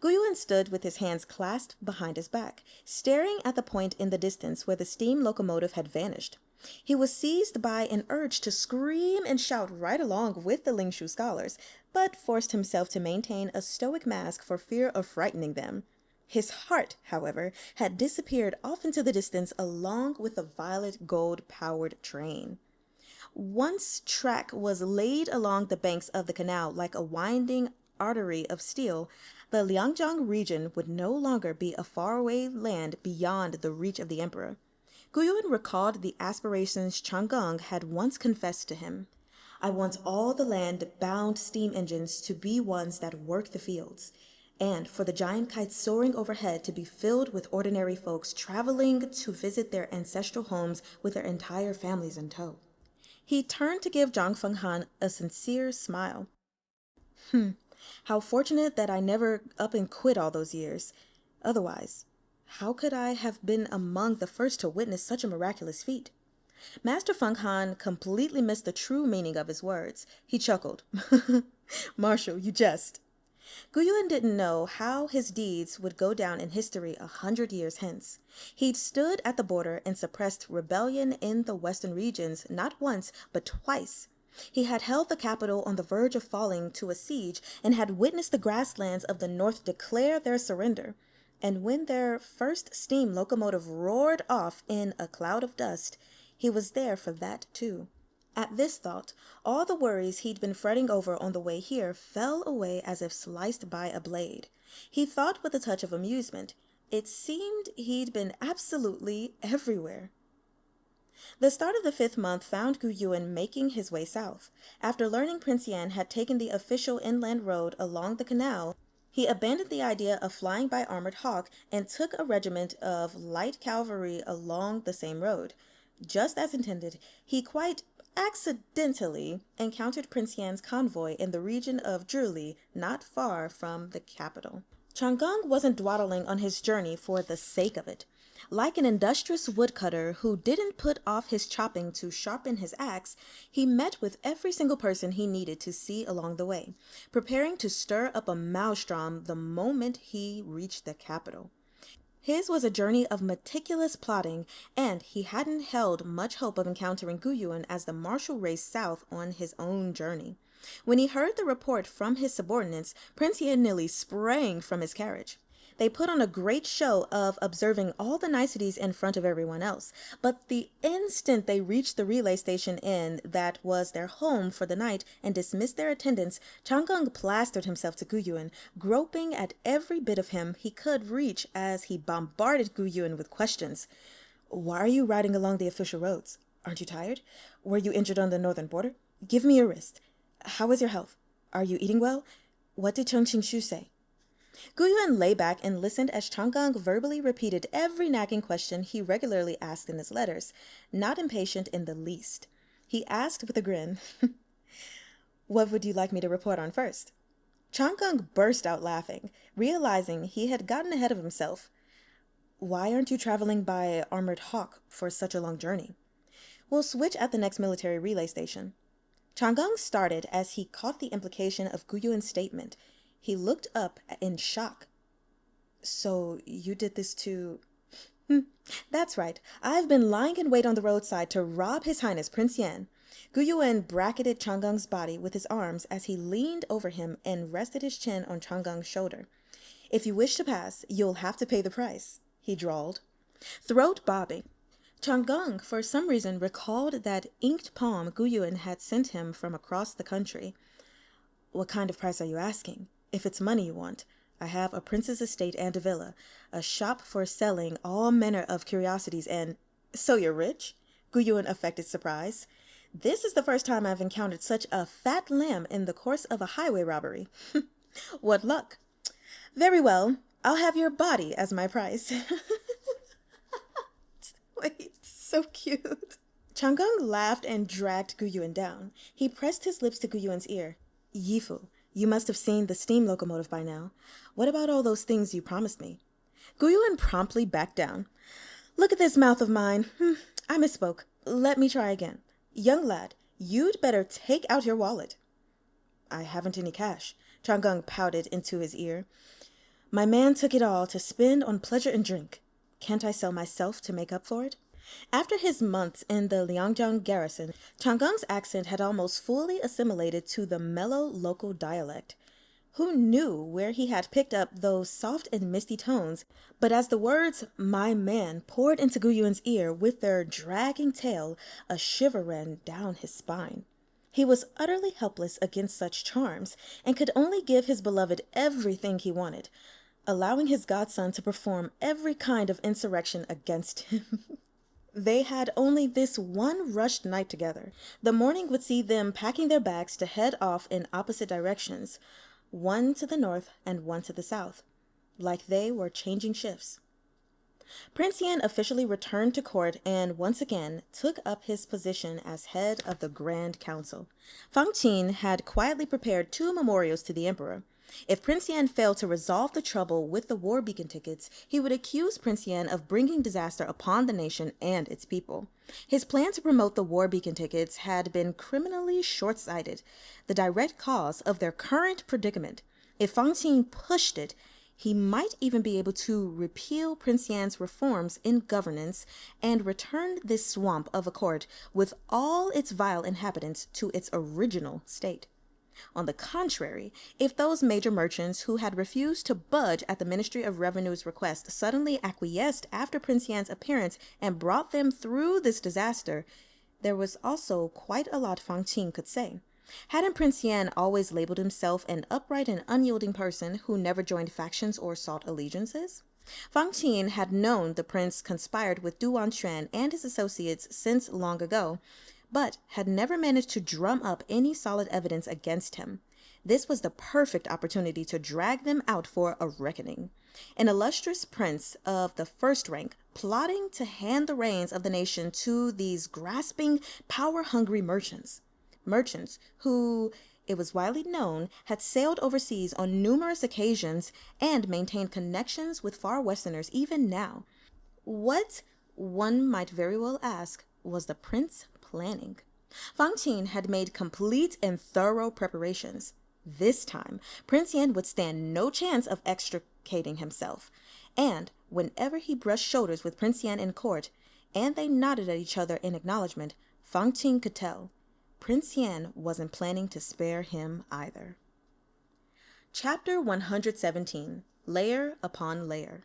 Guyuan stood with his hands clasped behind his back, staring at the point in the distance where the steam locomotive had vanished. He was seized by an urge to scream and shout right along with the Lingshu scholars, but forced himself to maintain a stoic mask for fear of frightening them. His heart, however, had disappeared off into the distance along with the violet gold-powered train. Once track was laid along the banks of the canal like a winding artery of steel, the Liangjiang region would no longer be a faraway land beyond the reach of the emperor. Guyuan recalled the aspirations Chang'an had once confessed to him. I want all the land-bound steam engines to be ones that work the fields, and for the giant kites soaring overhead to be filled with ordinary folks traveling to visit their ancestral homes with their entire families in tow. He turned to give Zhang Fenghan a sincere smile. How fortunate that I never up and quit all those years. Otherwise, how could I have been among the first to witness such a miraculous feat? Master Fenghan completely missed the true meaning of his words. He chuckled. Marshal, you jest. Guyuan didn't know how his deeds would go down in history 100 years hence. He'd stood at the border and suppressed rebellion in the western regions not once, but twice. He had held the capital on the verge of falling to a siege and had witnessed the grasslands of the north declare their surrender. And when their first steam locomotive roared off in a cloud of dust, he was there for that too. At this thought, all the worries he'd been fretting over on the way here fell away as if sliced by a blade. He thought with a touch of amusement. It seemed he'd been absolutely everywhere. The start of the 5th month found Guyuan making his way south. After learning Prince Yan had taken the official inland road along the canal, he abandoned the idea of flying by armored hawk and took a regiment of light cavalry along the same road. Just as intended, he quite accidentally encountered Prince Yan's convoy in the region of Zhili, not far from the capital. Chang'an wasn't dawdling on his journey for the sake of it. Like an industrious woodcutter who didn't put off his chopping to sharpen his axe, he met with every single person he needed to see along the way, preparing to stir up a maelstrom the moment he reached the capital. His was a journey of meticulous plotting, and he hadn't held much hope of encountering Guyuan as the marshal raced south on his own journey. When he heard the report from his subordinates, Prince Yan nearly sprang from his carriage. They put on a great show of observing all the niceties in front of everyone else. But the instant they reached the relay station inn that was their home for the night and dismissed their attendants, Changang plastered himself to Guyuan, groping at every bit of him he could reach as he bombarded Guyuan with questions. Why are you riding along the official roads? Aren't you tired? Were you injured on the northern border? Give me your wrist. How is your health? Are you eating well? What did Cheng Qing-shu say? Guyuan lay back and listened as Changang verbally repeated every nagging question he regularly asked in his letters, not impatient in the least. He asked with a grin, What would you like me to report on first? Changang burst out laughing, realizing he had gotten ahead of himself. Why aren't you traveling by armored hawk for such a long journey? We'll switch at the next military relay station. Changang started as he caught the implication of Guyuan's statement. He looked up in shock. So you did this to... That's right. I've been lying in wait on the roadside to rob His Highness Prince Yan. Guyuan bracketed Changgang's body with his arms as he leaned over him and rested his chin on Changgang's shoulder. If you wish to pass, you'll have to pay the price, he drawled. Throat bobbing. Changang, for some reason, recalled that inked palm Guyuan had sent him from across the country. What kind of price are you asking? If it's money you want, I have a prince's estate and a villa, a shop for selling all manner of curiosities and... So you're rich? Guyuan affected surprise. This is the first time I've encountered such a fat lamb in the course of a highway robbery. What luck. Very well, I'll have your body as my price. Wait, so cute. Changang laughed and dragged Guyuan down. He pressed his lips to Guyuan's ear. Yifu, you must have seen the steam locomotive by now. What about all those things you promised me? Guyuan promptly backed down. Look at this mouth of mine. I misspoke. Let me try again. Young lad, you'd better take out your wallet. I haven't any cash. Changang pouted into his ear. My man took it all to spend on pleasure and drink. Can't I sell myself to make up for it? After his months in the Liangjiang garrison, Changgang's accent had almost fully assimilated to the mellow local dialect. Who knew where he had picked up those soft and misty tones? But as the words, my man, poured into Guyuan's ear with their dragging tail, a shiver ran down his spine. He was utterly helpless against such charms, and could only give his beloved everything he wanted, allowing his godson to perform every kind of insurrection against him. They had only this one rushed night together. The morning would see them packing their bags to head off in opposite directions, one to the north and one to the south, like they were changing shifts. Prince Yan officially returned to court and once again took up his position as head of the Grand Council. Fang Qin had quietly prepared 2 memorials to the emperor. If Prince Yan failed to resolve the trouble with the war beacon tickets, he would accuse Prince Yan of bringing disaster upon the nation and its people. His plan to promote the war beacon tickets had been criminally short-sighted, the direct cause of their current predicament. If Fang Qin pushed it, he might even be able to repeal Prince Yan's reforms in governance and return this swamp of a court with all its vile inhabitants to its original state. On the contrary, if those major merchants who had refused to budge at the Ministry of Revenue's request suddenly acquiesced after Prince Yan's appearance and brought them through this disaster, there was also quite a lot Fang Qin could say. Hadn't Prince Yan always labeled himself an upright and unyielding person who never joined factions or sought allegiances? Fang Qin had known the prince conspired with Du Wanquan and his associates since long ago, but had never managed to drum up any solid evidence against him. This was the perfect opportunity to drag them out for a reckoning. An illustrious prince of the first rank, plotting to hand the reins of the nation to these grasping, power-hungry merchants. Merchants who, it was widely known, had sailed overseas on numerous occasions and maintained connections with far westerners even now. What, one might very well ask, was the prince planning? Fang Qin had made complete and thorough preparations. This time, Prince Yan would stand no chance of extricating himself. And whenever he brushed shoulders with Prince Yan in court, and they nodded at each other in acknowledgement, Fang Qin could tell Prince Yan wasn't planning to spare him either. Chapter 117. layer upon layer.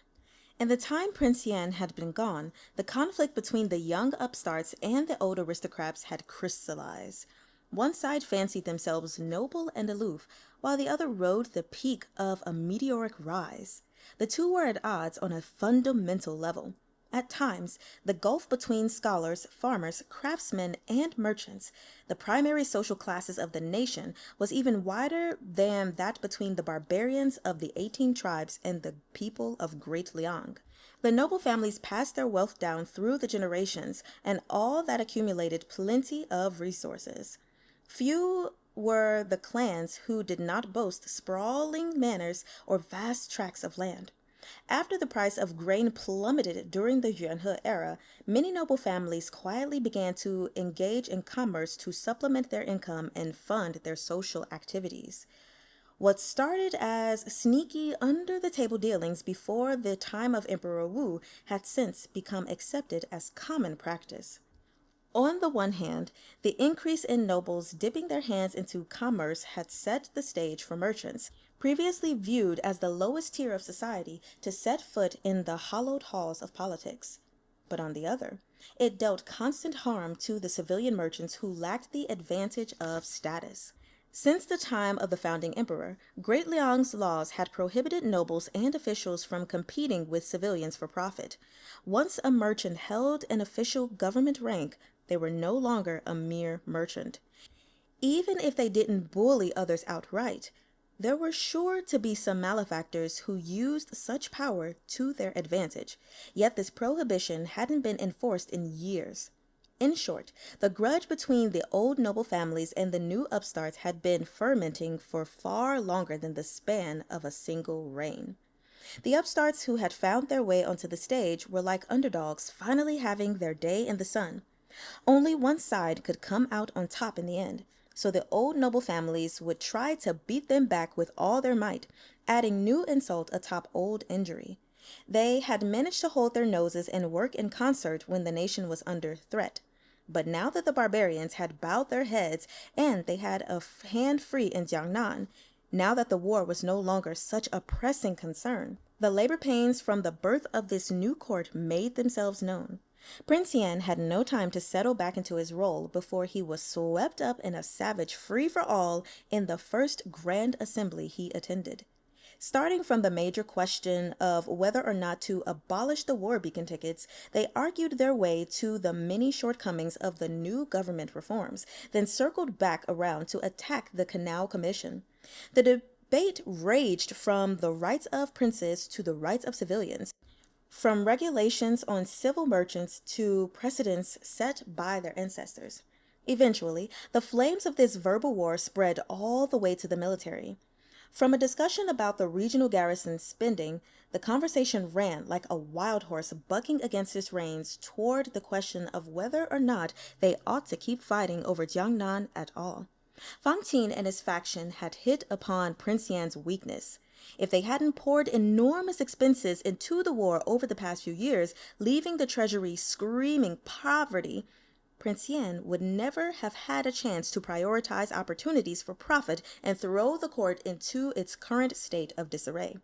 In the time Prince Yan had been gone, the conflict between the young upstarts and the old aristocrats had crystallized. One side fancied themselves noble and aloof, while the other rode the peak of a meteoric rise. The two were at odds on a fundamental level. At times, the gulf between scholars, farmers, craftsmen, and merchants, the primary social classes of the nation, was even wider than that between the barbarians of the 18 tribes and the people of Great Liang. The noble families passed their wealth down through the generations, and all that accumulated plenty of resources. Few were the clans who did not boast sprawling manors or vast tracts of land. After the price of grain plummeted during the Yuanhe era, many noble families quietly began to engage in commerce to supplement their income and fund their social activities. What started as sneaky under-the-table dealings before the time of Emperor Wu had since become accepted as common practice. On the one hand, the increase in nobles dipping their hands into commerce had set the stage for merchants, previously viewed as the lowest tier of society, to set foot in the hallowed halls of politics. But on the other, it dealt constant harm to the civilian merchants who lacked the advantage of status. Since the time of the founding emperor, Great Liang's laws had prohibited nobles and officials from competing with civilians for profit. Once a merchant held an official government rank, they were no longer a mere merchant. Even if they didn't bully others outright, there were sure to be some malefactors who used such power to their advantage, yet this prohibition hadn't been enforced in years. In short, the grudge between the old noble families and the new upstarts had been fermenting for far longer than the span of a single reign. The upstarts who had found their way onto the stage were like underdogs finally having their day in the sun. Only one side could come out on top in the end, so the old noble families would try to beat them back with all their might, adding new insult atop old injury. They had managed to hold their noses and work in concert when the nation was under threat. But now that the barbarians had bowed their heads and they had a hand free in Jiangnan, now that the war was no longer such a pressing concern, the labor pains from the birth of this new court made themselves known. Prince Yan had no time to settle back into his role before he was swept up in a savage free-for-all in the first grand assembly he attended. Starting from the major question of whether or not to abolish the war beacon tickets, they argued their way to the many shortcomings of the new government reforms, then circled back around to attack the Canal Commission. The debate raged from the rights of princes to the rights of civilians, from regulations on civil merchants to precedents set by their ancestors. Eventually, the flames of this verbal war spread all the way to the military. From a discussion about the regional garrison's spending, the conversation ran like a wild horse bucking against its reins toward the question of whether or not they ought to keep fighting over Jiangnan at all. Fang Qin and his faction had hit upon Prince Yan's weakness. If they hadn't poured enormous expenses into the war over the past few years, leaving the treasury screaming poverty, Prince Yan would never have had a chance to prioritize opportunities for profit and throw the court into its current state of disarray.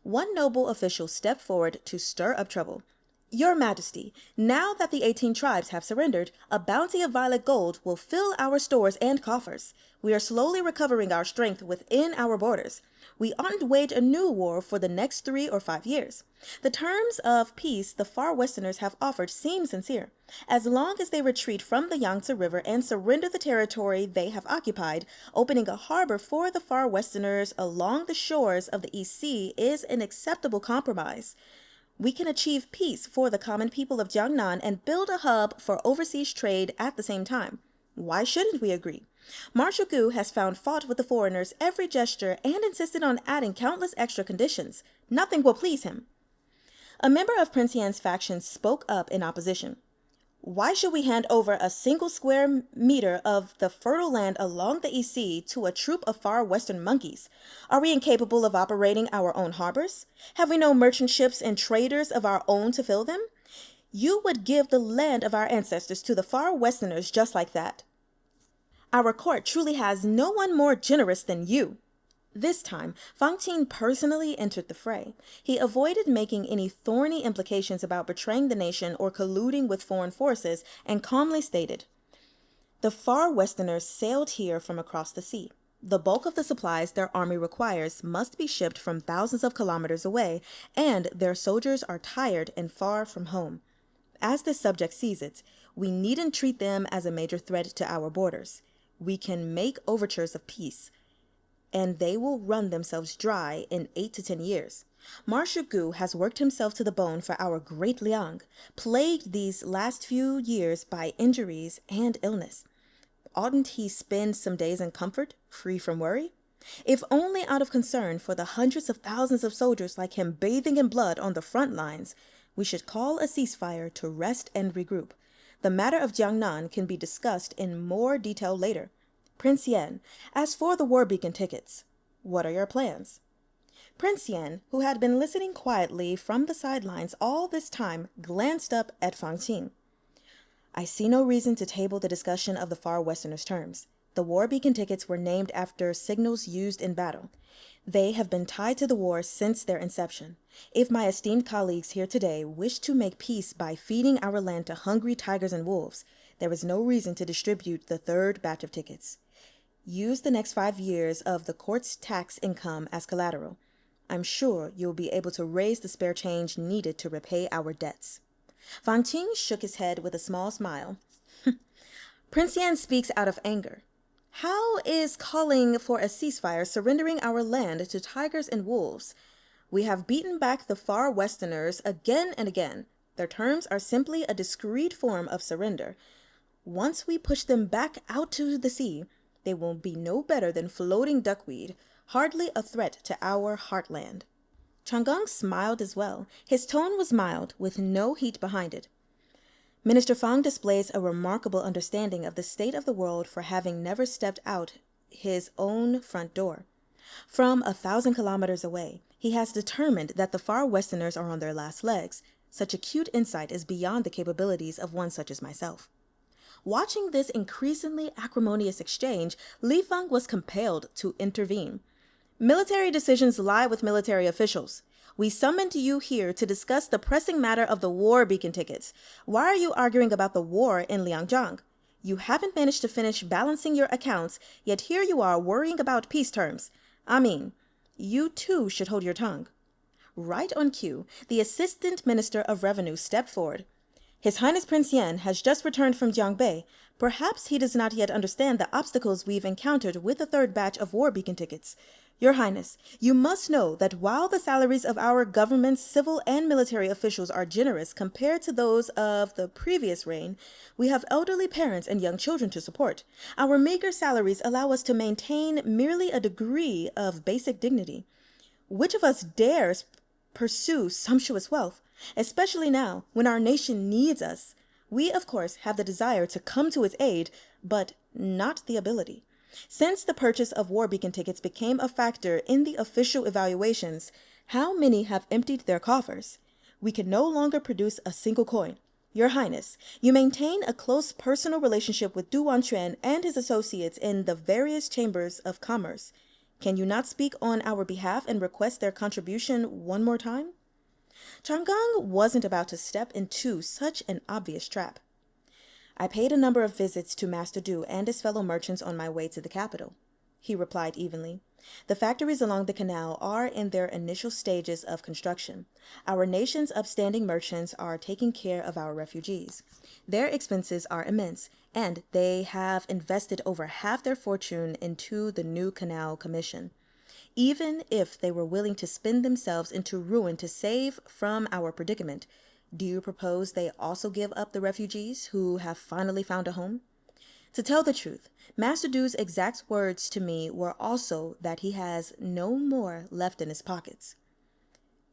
One noble official stepped forward to stir up trouble. "Your Majesty, now that the 18 tribes have surrendered, a bounty of violet gold will fill our stores and coffers. We are slowly recovering our strength within our borders. We oughtn't wage a new war for the next 3 or 5 years. The terms of peace the far westerners have offered seem sincere. As long as they retreat from the Yangtze River and surrender the territory they have occupied, opening a harbor for the far westerners along the shores of the East Sea is an acceptable compromise. We can achieve peace for the common people of Jiangnan and build a hub for overseas trade at the same time. Why shouldn't we agree? Marshal Gu has found fault with the foreigners' every gesture and insisted on adding countless extra conditions. Nothing will please him." A member of Prince Yan's faction spoke up in opposition. "Why should we hand over a single square meter of the fertile land along the East Sea to a troop of far western monkeys? Are we incapable of operating our own harbors? Have we no merchant ships and traders of our own to fill them? You would give the land of our ancestors to the far westerners just like that. Our court truly has no one more generous than you." This time, Fang Qing personally entered the fray. He avoided making any thorny implications about betraying the nation or colluding with foreign forces and calmly stated, "The far westerners sailed here from across the sea. The bulk of the supplies their army requires must be shipped from thousands of kilometers away, and their soldiers are tired and far from home. As this subject sees it, we needn't treat them as a major threat to our borders. We can make overtures of peace, and they will run themselves dry in 8 to 10 years. Marshal Gu has worked himself to the bone for our great Liang, plagued these last few years by injuries and illness. Oughtn't he spend some days in comfort, free from worry? If only out of concern for the hundreds of thousands of soldiers like him bathing in blood on the front lines, we should call a ceasefire to rest and regroup. The matter of Jiangnan can be discussed in more detail later. Prince Yan, as for the war beacon tickets, what are your plans?" Prince Yan, who had been listening quietly from the sidelines all this time, glanced up at Fang Qing. "I see no reason to table the discussion of the far westerners' terms. The war beacon tickets were named after signals used in battle. They have been tied to the war since their inception. If my esteemed colleagues here today wish to make peace by feeding our land to hungry tigers and wolves, there is no reason to distribute the third batch of tickets. Use the next 5 years of the court's tax income as collateral. I'm sure you'll be able to raise the spare change needed to repay our debts." Fang Qing shook his head with a small smile. "Prince Yan speaks out of anger. How is calling for a ceasefire surrendering our land to tigers and wolves? We have beaten back the far westerners again and again. Their terms are simply a discreet form of surrender. Once we push them back out to the sea, they will be no better than floating duckweed, hardly a threat to our heartland." Chang'an smiled as well. His tone was mild, with no heat behind it. "Minister Fang displays a remarkable understanding of the state of the world for having never stepped out his own front door. From 1,000 kilometers away, he has determined that the far westerners are on their last legs. Such acute insight is beyond the capabilities of one such as myself." Watching this increasingly acrimonious exchange, Li Feng was compelled to intervene. "Military decisions lie with military officials. We summoned you here to discuss the pressing matter of the war beacon tickets. Why are you arguing about the war in Liangjiang? You haven't managed to finish balancing your accounts, yet here you are worrying about peace terms. I mean, you too should hold your tongue." Right on cue, the Assistant Minister of Revenue stepped forward. "His Highness Prince Yan has just returned from Jiangbei. Perhaps he does not yet understand the obstacles we've encountered with the third batch of war beacon tickets. Your Highness, you must know that while the salaries of our government's civil and military officials are generous compared to those of the previous reign, we have elderly parents and young children to support. Our meager salaries allow us to maintain merely a degree of basic dignity. Which of us dares pursue sumptuous wealth, especially now when our nation needs us? We, of course, have the desire to come to its aid, but not the ability. Since the purchase of war beacon tickets became a factor in the official evaluations, how many have emptied their coffers? We can no longer produce a single coin. Your Highness, you maintain a close personal relationship with Du Wanquan and his associates in the various chambers of commerce. Can you not speak on our behalf and request their contribution one more time?" Chang'an wasn't about to step into such an obvious trap. "I paid a number of visits to Master Du and his fellow merchants on my way to the capital," he replied evenly. "The factories along the canal are in their initial stages of construction. Our nation's upstanding merchants are taking care of our refugees. Their expenses are immense, and they have invested over half their fortune into the new canal commission. Even if they were willing to spin themselves into ruin to save from our predicament, do you propose they also give up the refugees who have finally found a home?" To tell the truth, Master Du's exact words to me were also that he has no more left in his pockets.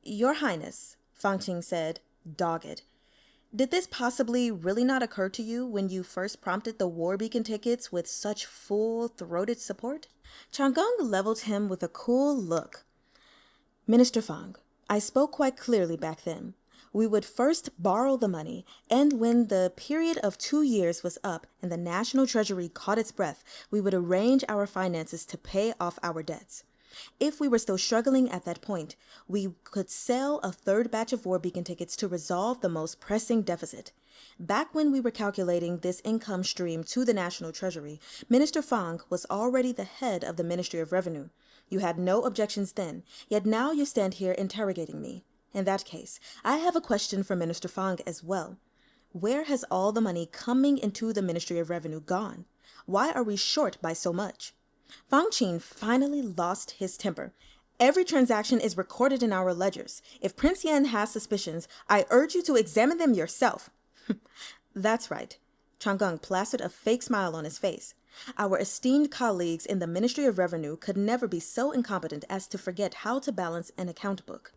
"Your Highness," Fang Qing said, dogged, "did this possibly really not occur to you when you first prompted the war beacon tickets with such full-throated support?" Chang'an leveled him with a cool look. "Minister Fang, I spoke quite clearly back then. We would first borrow the money, and when the period of 2 years was up and the national treasury caught its breath, we would arrange our finances to pay off our debts. If we were still struggling at that point, we could sell a third batch of war beacon tickets to resolve the most pressing deficit. Back when we were calculating this income stream to the National Treasury, Minister Fang was already the head of the Ministry of Revenue. You had no objections then, yet now you stand here interrogating me. In that case, I have a question for Minister Fang as well. Where has all the money coming into the Ministry of Revenue gone? Why are we short by so much? Fang Qin finally lost his temper. Every transaction is recorded in our ledgers. If Prince Yan has suspicions, I urge you to examine them yourself. That's right. Chang'eng plastered a fake smile on his face. Our esteemed colleagues in the Ministry of Revenue could never be so incompetent as to forget how to balance an account book.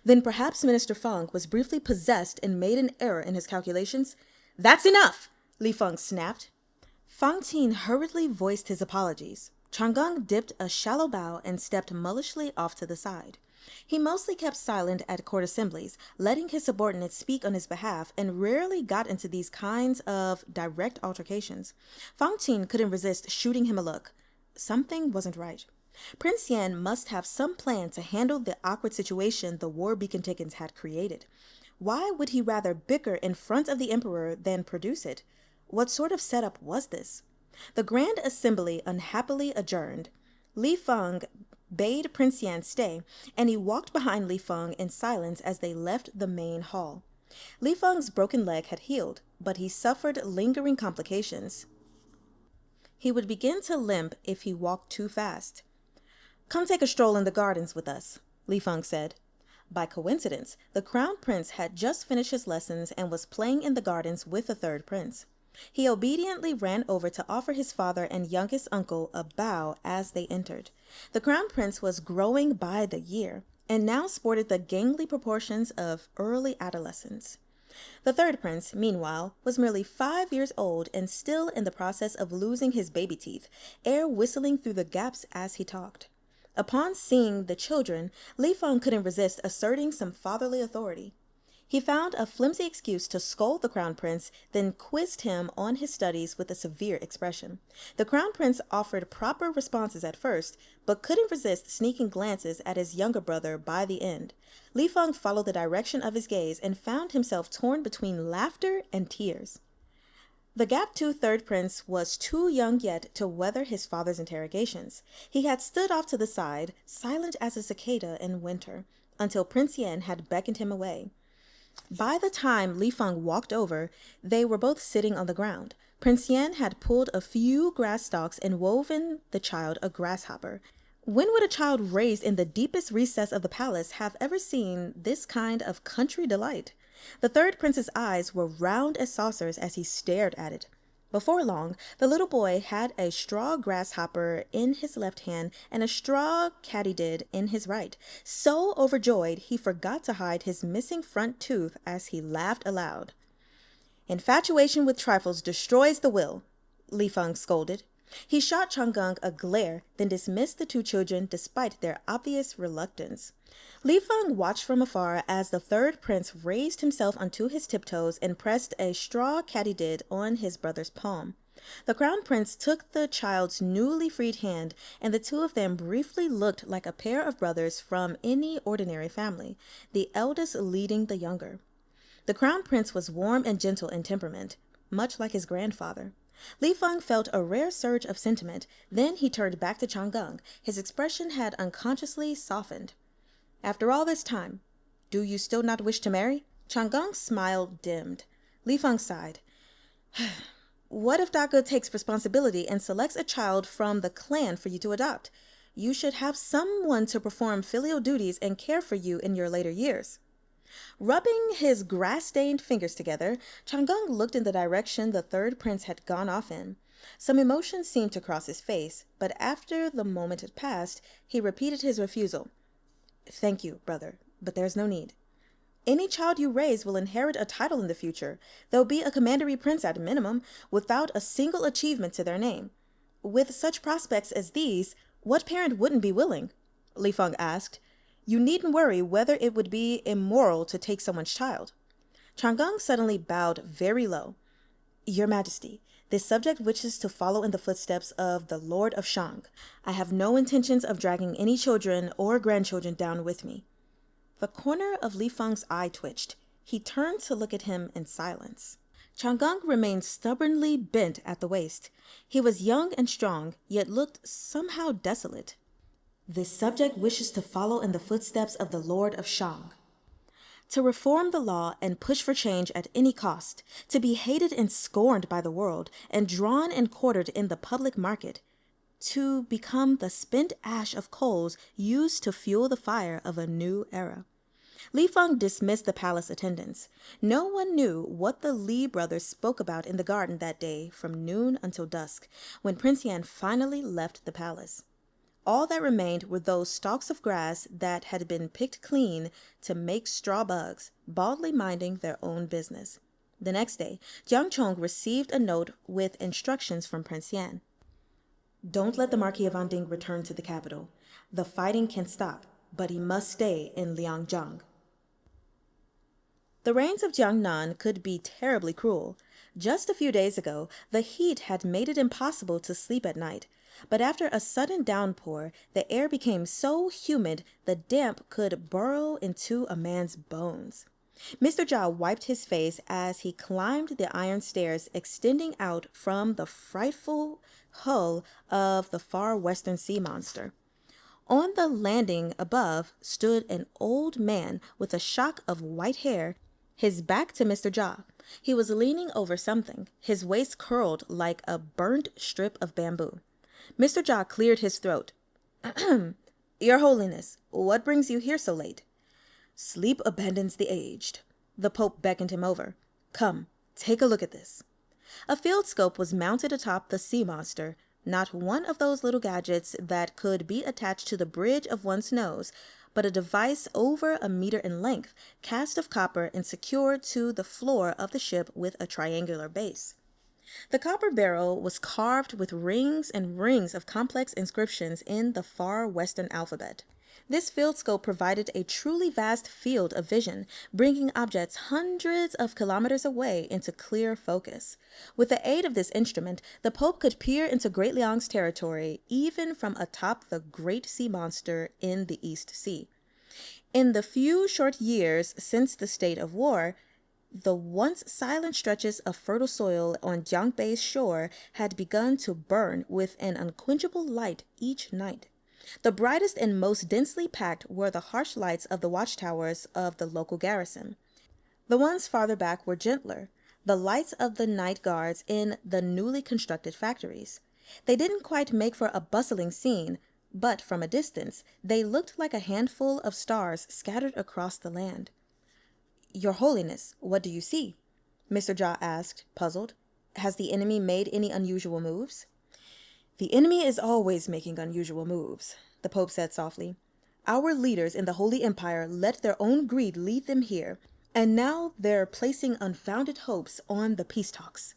Then perhaps Minister Fang was briefly possessed and made an error in his calculations? That's enough! Li Feng snapped. Fang Qin hurriedly voiced his apologies. Chang'eng dipped a shallow bow and stepped mullishly off to the side. He mostly kept silent at court assemblies, letting his subordinates speak on his behalf, and rarely got into these kinds of direct altercations. Fang Qin couldn't resist shooting him a look. Something wasn't right. Prince Yan must have some plan to handle the awkward situation the war beacon tickets had created. Why would he rather bicker in front of the emperor than produce it? What sort of setup was this? The Grand Assembly unhappily adjourned. Li Feng bade Prince Yan stay, and he walked behind Li Feng in silence as they left the main hall. Li Feng's broken leg had healed, but he suffered lingering complications. He would begin to limp if he walked too fast. Come take a stroll in the gardens with us, Li Feng said. By coincidence, the Crown Prince had just finished his lessons and was playing in the gardens with the third prince. He obediently ran over to offer his father and youngest uncle a bow as they entered. The Crown Prince was growing by the year, and now sported the gangly proportions of early adolescence. The third prince, meanwhile, was merely 5 years old and still in the process of losing his baby teeth, air whistling through the gaps as he talked. Upon seeing the children, Li Feng couldn't resist asserting some fatherly authority. He found a flimsy excuse to scold the Crown Prince, then quizzed him on his studies with a severe expression. The Crown Prince offered proper responses at first, but couldn't resist sneaking glances at his younger brother by the end. Li Feng followed the direction of his gaze and found himself torn between laughter and tears. The gap-toothed third prince was too young yet to weather his father's interrogations. He had stood off to the side, silent as a cicada in winter, until Prince Yan had beckoned him away. By the time Li Feng walked over, they were both sitting on the ground. Prince Yan had pulled a few grass stalks and woven the child a grasshopper. When would a child raised in the deepest recess of the palace have ever seen this kind of country delight? The third prince's eyes were round as saucers as he stared at it. Before long, the little boy had a straw grasshopper in his left hand and a straw katydid in his right. So overjoyed, he forgot to hide his missing front tooth as he laughed aloud. Infatuation with trifles destroys the will, Li Feng scolded. He shot Chang'eng a glare, then dismissed the two children despite their obvious reluctance. Li Feng watched from afar as the third prince raised himself onto his tiptoes and pressed a straw katydid on his brother's palm. The Crown Prince took the child's newly freed hand, and the two of them briefly looked like a pair of brothers from any ordinary family, the eldest leading the younger. The Crown Prince was warm and gentle in temperament, much like his grandfather. Li Feng felt a rare surge of sentiment. Then he turned back to Chang'eng. His expression had unconsciously softened. After all this time, do you still not wish to marry? Chang'eng's smile dimmed. Li Feng sighed. What if Dage takes responsibility and selects a child from the clan for you to adopt? You should have someone to perform filial duties and care for you in your later years. Rubbing his grass-stained fingers together, Chang'eng looked in the direction the third prince had gone off in. Some emotion seemed to cross his face, but after the moment had passed, he repeated his refusal. Thank you, brother, but there's no need. Any child you raise will inherit a title in the future. They'll be a commandery prince at a minimum, without a single achievement to their name. With such prospects as these, what parent wouldn't be willing? Li Feng asked. You needn't worry whether it would be immoral to take someone's child. Chang'eng suddenly bowed very low. Your Majesty, This subject wishes to follow in the footsteps of the Lord of Shang. I have no intentions of dragging any children or grandchildren down with me. The corner of Li Feng's eye twitched. He turned to look at him in silence. Chang'an remained stubbornly bent at the waist. He was young and strong, yet looked somehow desolate. This subject wishes to follow in the footsteps of the Lord of Shang. To reform the law and push for change at any cost, to be hated and scorned by the world, and drawn and quartered in the public market, to become the spent ash of coals used to fuel the fire of a new era. Li Feng dismissed the palace attendants. No one knew what the Li brothers spoke about in the garden that day from noon until dusk, when Prince Yan finally left the palace. All that remained were those stalks of grass that had been picked clean to make straw bugs, baldly minding their own business. The next day, Jiang Chong received a note with instructions from Prince Yan. Don't let the Marquis of Anding return to the capital. The fighting can stop, but he must stay in Liangjiang. The rains of Jiangnan could be terribly cruel. Just a few days ago, the heat had made it impossible to sleep at night. But after a sudden downpour, the air became so humid the damp could burrow into a man's bones. Mr. Zhao wiped his face as he climbed the iron stairs extending out from the frightful hull of the far western sea monster. On the landing above stood an old man with a shock of white hair, his back to Mr. Zhao. He was leaning over something, his waist curled like a burnt strip of bamboo. Mr. Zhao cleared his throat. Your Holiness, what brings you here so late? Sleep abandons the aged. The Pope beckoned him over. Come, take a look at this. A field scope was mounted atop the sea monster, not one of those little gadgets that could be attached to the bridge of one's nose, but a device over a meter in length, cast of copper and secured to the floor of the ship with a triangular base. The copper barrel was carved with rings and rings of complex inscriptions in the far western alphabet. This field scope provided a truly vast field of vision, bringing objects hundreds of kilometers away into clear focus. With the aid of this instrument, the Pope could peer into Great Liang's territory, even from atop the great sea monster in the East Sea. In the few short years since the state of war, the once silent stretches of fertile soil on Jiangbei's shore had begun to burn with an unquenchable light each night. The brightest and most densely packed were the harsh lights of the watchtowers of the local garrison. The ones farther back were gentler, the lights of the night guards in the newly constructed factories. They didn't quite make for a bustling scene, but from a distance, they looked like a handful of stars scattered across the land. Your Holiness, what do you see? Mr. Jia asked, puzzled. Has the enemy made any unusual moves? The enemy is always making unusual moves, the Pope said softly. Our leaders in the Holy Empire let their own greed lead them here, and now they're placing unfounded hopes on the peace talks.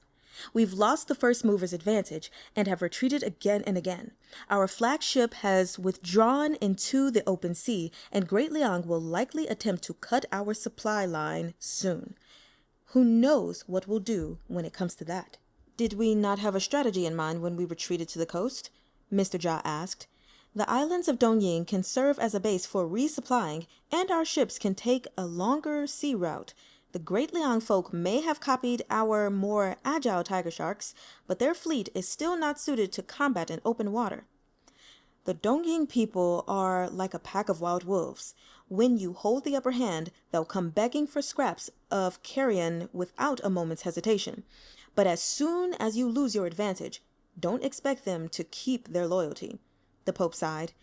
We've lost the first mover's advantage and have retreated again and again. Our flagship has withdrawn into the open sea, and Great Liang will likely attempt to cut our supply line soon. Who knows what we'll do when it comes to that? Did we not have a strategy in mind when we retreated to the coast? Mr. Jia asked. The islands of Dongying can serve as a base for resupplying, and our ships can take a longer sea route. The Great Liang folk may have copied our more agile tiger sharks, but their fleet is still not suited to combat in open water. The Dongying people are like a pack of wild wolves. When you hold the upper hand, they'll come begging for scraps of carrion without a moment's hesitation. But as soon as you lose your advantage, don't expect them to keep their loyalty. The Pope sighed.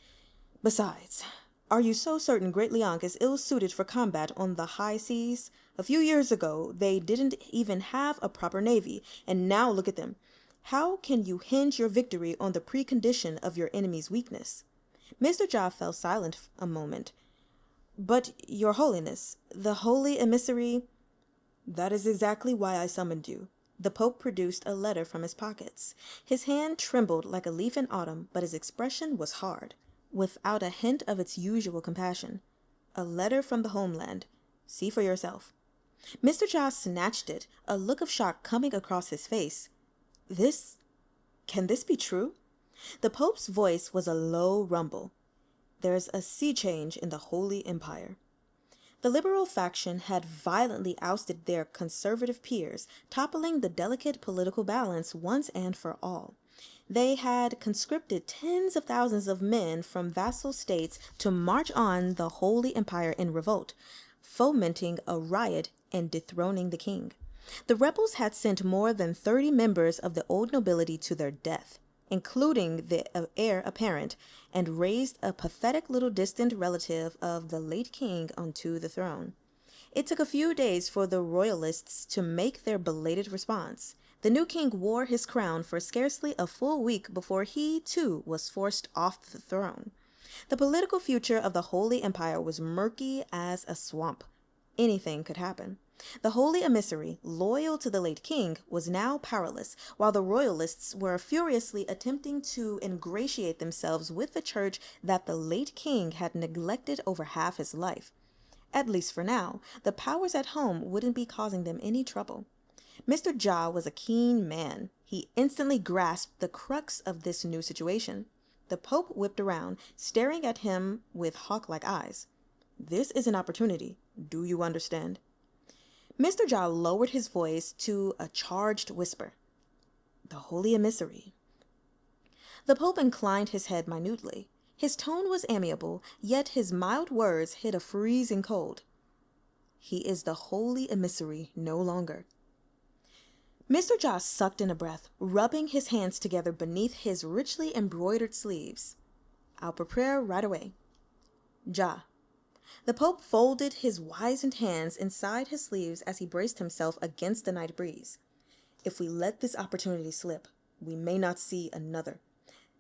Besides, are you so certain Great Liang is ill-suited for combat on the high seas? A few years ago, they didn't even have a proper navy, and now look at them. How can you hinge your victory on the precondition of your enemy's weakness? Mr. Jia fell silent a moment. But, Your Holiness, the holy emissary... That is exactly why I summoned you. The Pope produced a letter from his pockets. His hand trembled like a leaf in autumn, but his expression was hard, without a hint of its usual compassion. A letter from the homeland. See for yourself. Mr. Jia snatched it, a look of shock coming across his face. Can this be true? The Pope's voice was a low rumble. There's a sea change in the Holy Empire. The liberal faction had violently ousted their conservative peers, toppling the delicate political balance once and for all. They had conscripted tens of thousands of men from vassal states to march on the Holy Empire in revolt, fomenting a riot and dethroning the king. The rebels had sent more than 30 members of the old nobility to their death, including the heir apparent, and raised a pathetic little distant relative of the late king onto the throne. It took a few days for the royalists to make their belated response. The new king wore his crown for scarcely a full week before he, too, was forced off the throne. The political future of the Holy Empire was murky as a swamp. Anything could happen. The holy emissary, loyal to the late king, was now powerless, while the royalists were furiously attempting to ingratiate themselves with the church that the late king had neglected over half his life. At least for now, the powers at home wouldn't be causing them any trouble. Mr. Jia was a keen man. He instantly grasped the crux of this new situation. The Pope whipped around, staring at him with hawk-like eyes. This is an opportunity. Do you understand? Mr. Jia lowered his voice to a charged whisper. The holy emissary. The Pope inclined his head minutely. His tone was amiable, yet his mild words hit a freezing cold. He is the holy emissary no longer. Mr. Jia sucked in a breath, rubbing his hands together beneath his richly embroidered sleeves. I'll prepare right away. Jia. The Pope folded his wizened hands inside his sleeves as he braced himself against the night breeze. If we let this opportunity slip, we may not see another.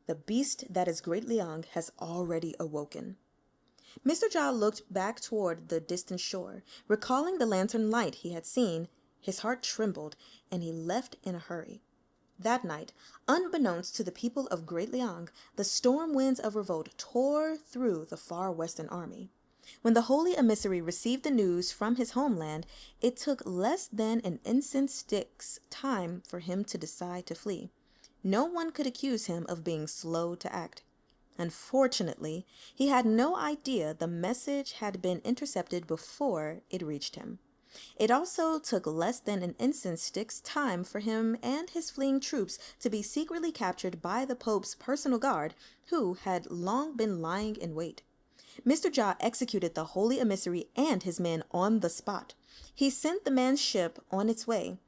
The beast that is Great Liang has already awoken. Mr. Jia looked back toward the distant shore. Recalling the lantern light he had seen, his heart trembled, and he left in a hurry. That night, unbeknownst to the people of Great Liang, the storm winds of revolt tore through the far western army. When the holy emissary received the news from his homeland, it took less than an incense stick's time for him to decide to flee. No one could accuse him of being slow to act. Unfortunately, he had no idea the message had been intercepted before it reached him. It also took less than an incense stick's time for him and his fleeing troops to be secretly captured by the Pope's personal guard, who had long been lying in wait. Mr. Jia executed the holy emissary and his men on the spot. He sent the man's ship on its way,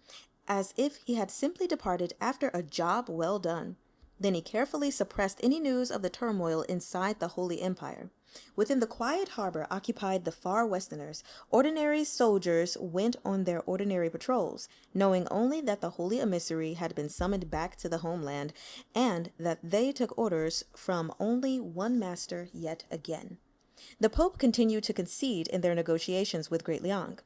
as if he had simply departed after a job well done. Then he carefully suppressed any news of the turmoil inside the Holy Empire. Within the quiet harbor occupied the far westerners, ordinary soldiers went on their ordinary patrols, knowing only that the holy emissary had been summoned back to the homeland, and that they took orders from only one master yet again. The Pope continued to concede in their negotiations with Great Liang.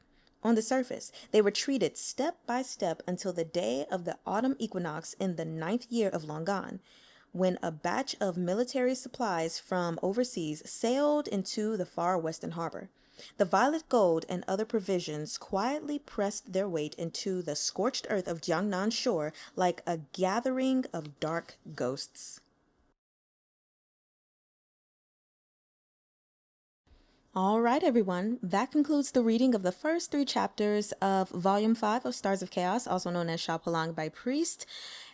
On the surface, they retreated step by step until the day of the autumn equinox in the 9th year of Longan, when a batch of military supplies from overseas sailed into the far western harbor. The violet gold and other provisions quietly pressed their weight into the scorched earth of Jiangnan's shore like a gathering of dark ghosts. All right, everyone. That concludes the reading of the first 3 chapters of Volume 5 of Stars of Chaos, also known as Sha Palang by Priest.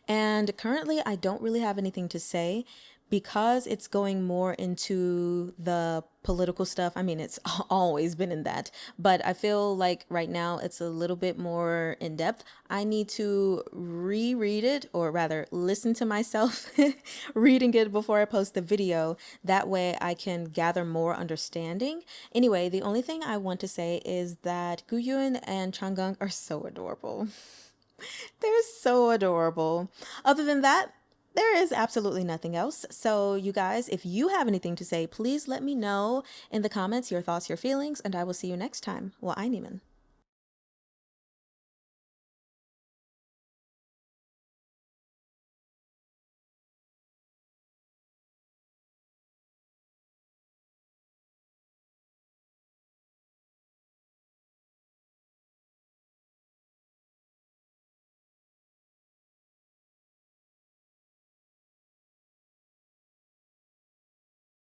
And currently, I don't really have anything to say because it's going more into the political stuff. I mean, it's always been in that, but I feel like right now it's a little bit more in depth. I need to reread it, or rather listen to myself reading it before I post the video. That way I can gather more understanding. Anyway, the only thing I want to say is that Guyun and Changang are so adorable. They're so adorable. Other than that, there is absolutely nothing else. So you guys, if you have anything to say, please let me know in the comments, your thoughts, your feelings, and I will see you next time. Well, I Neiman.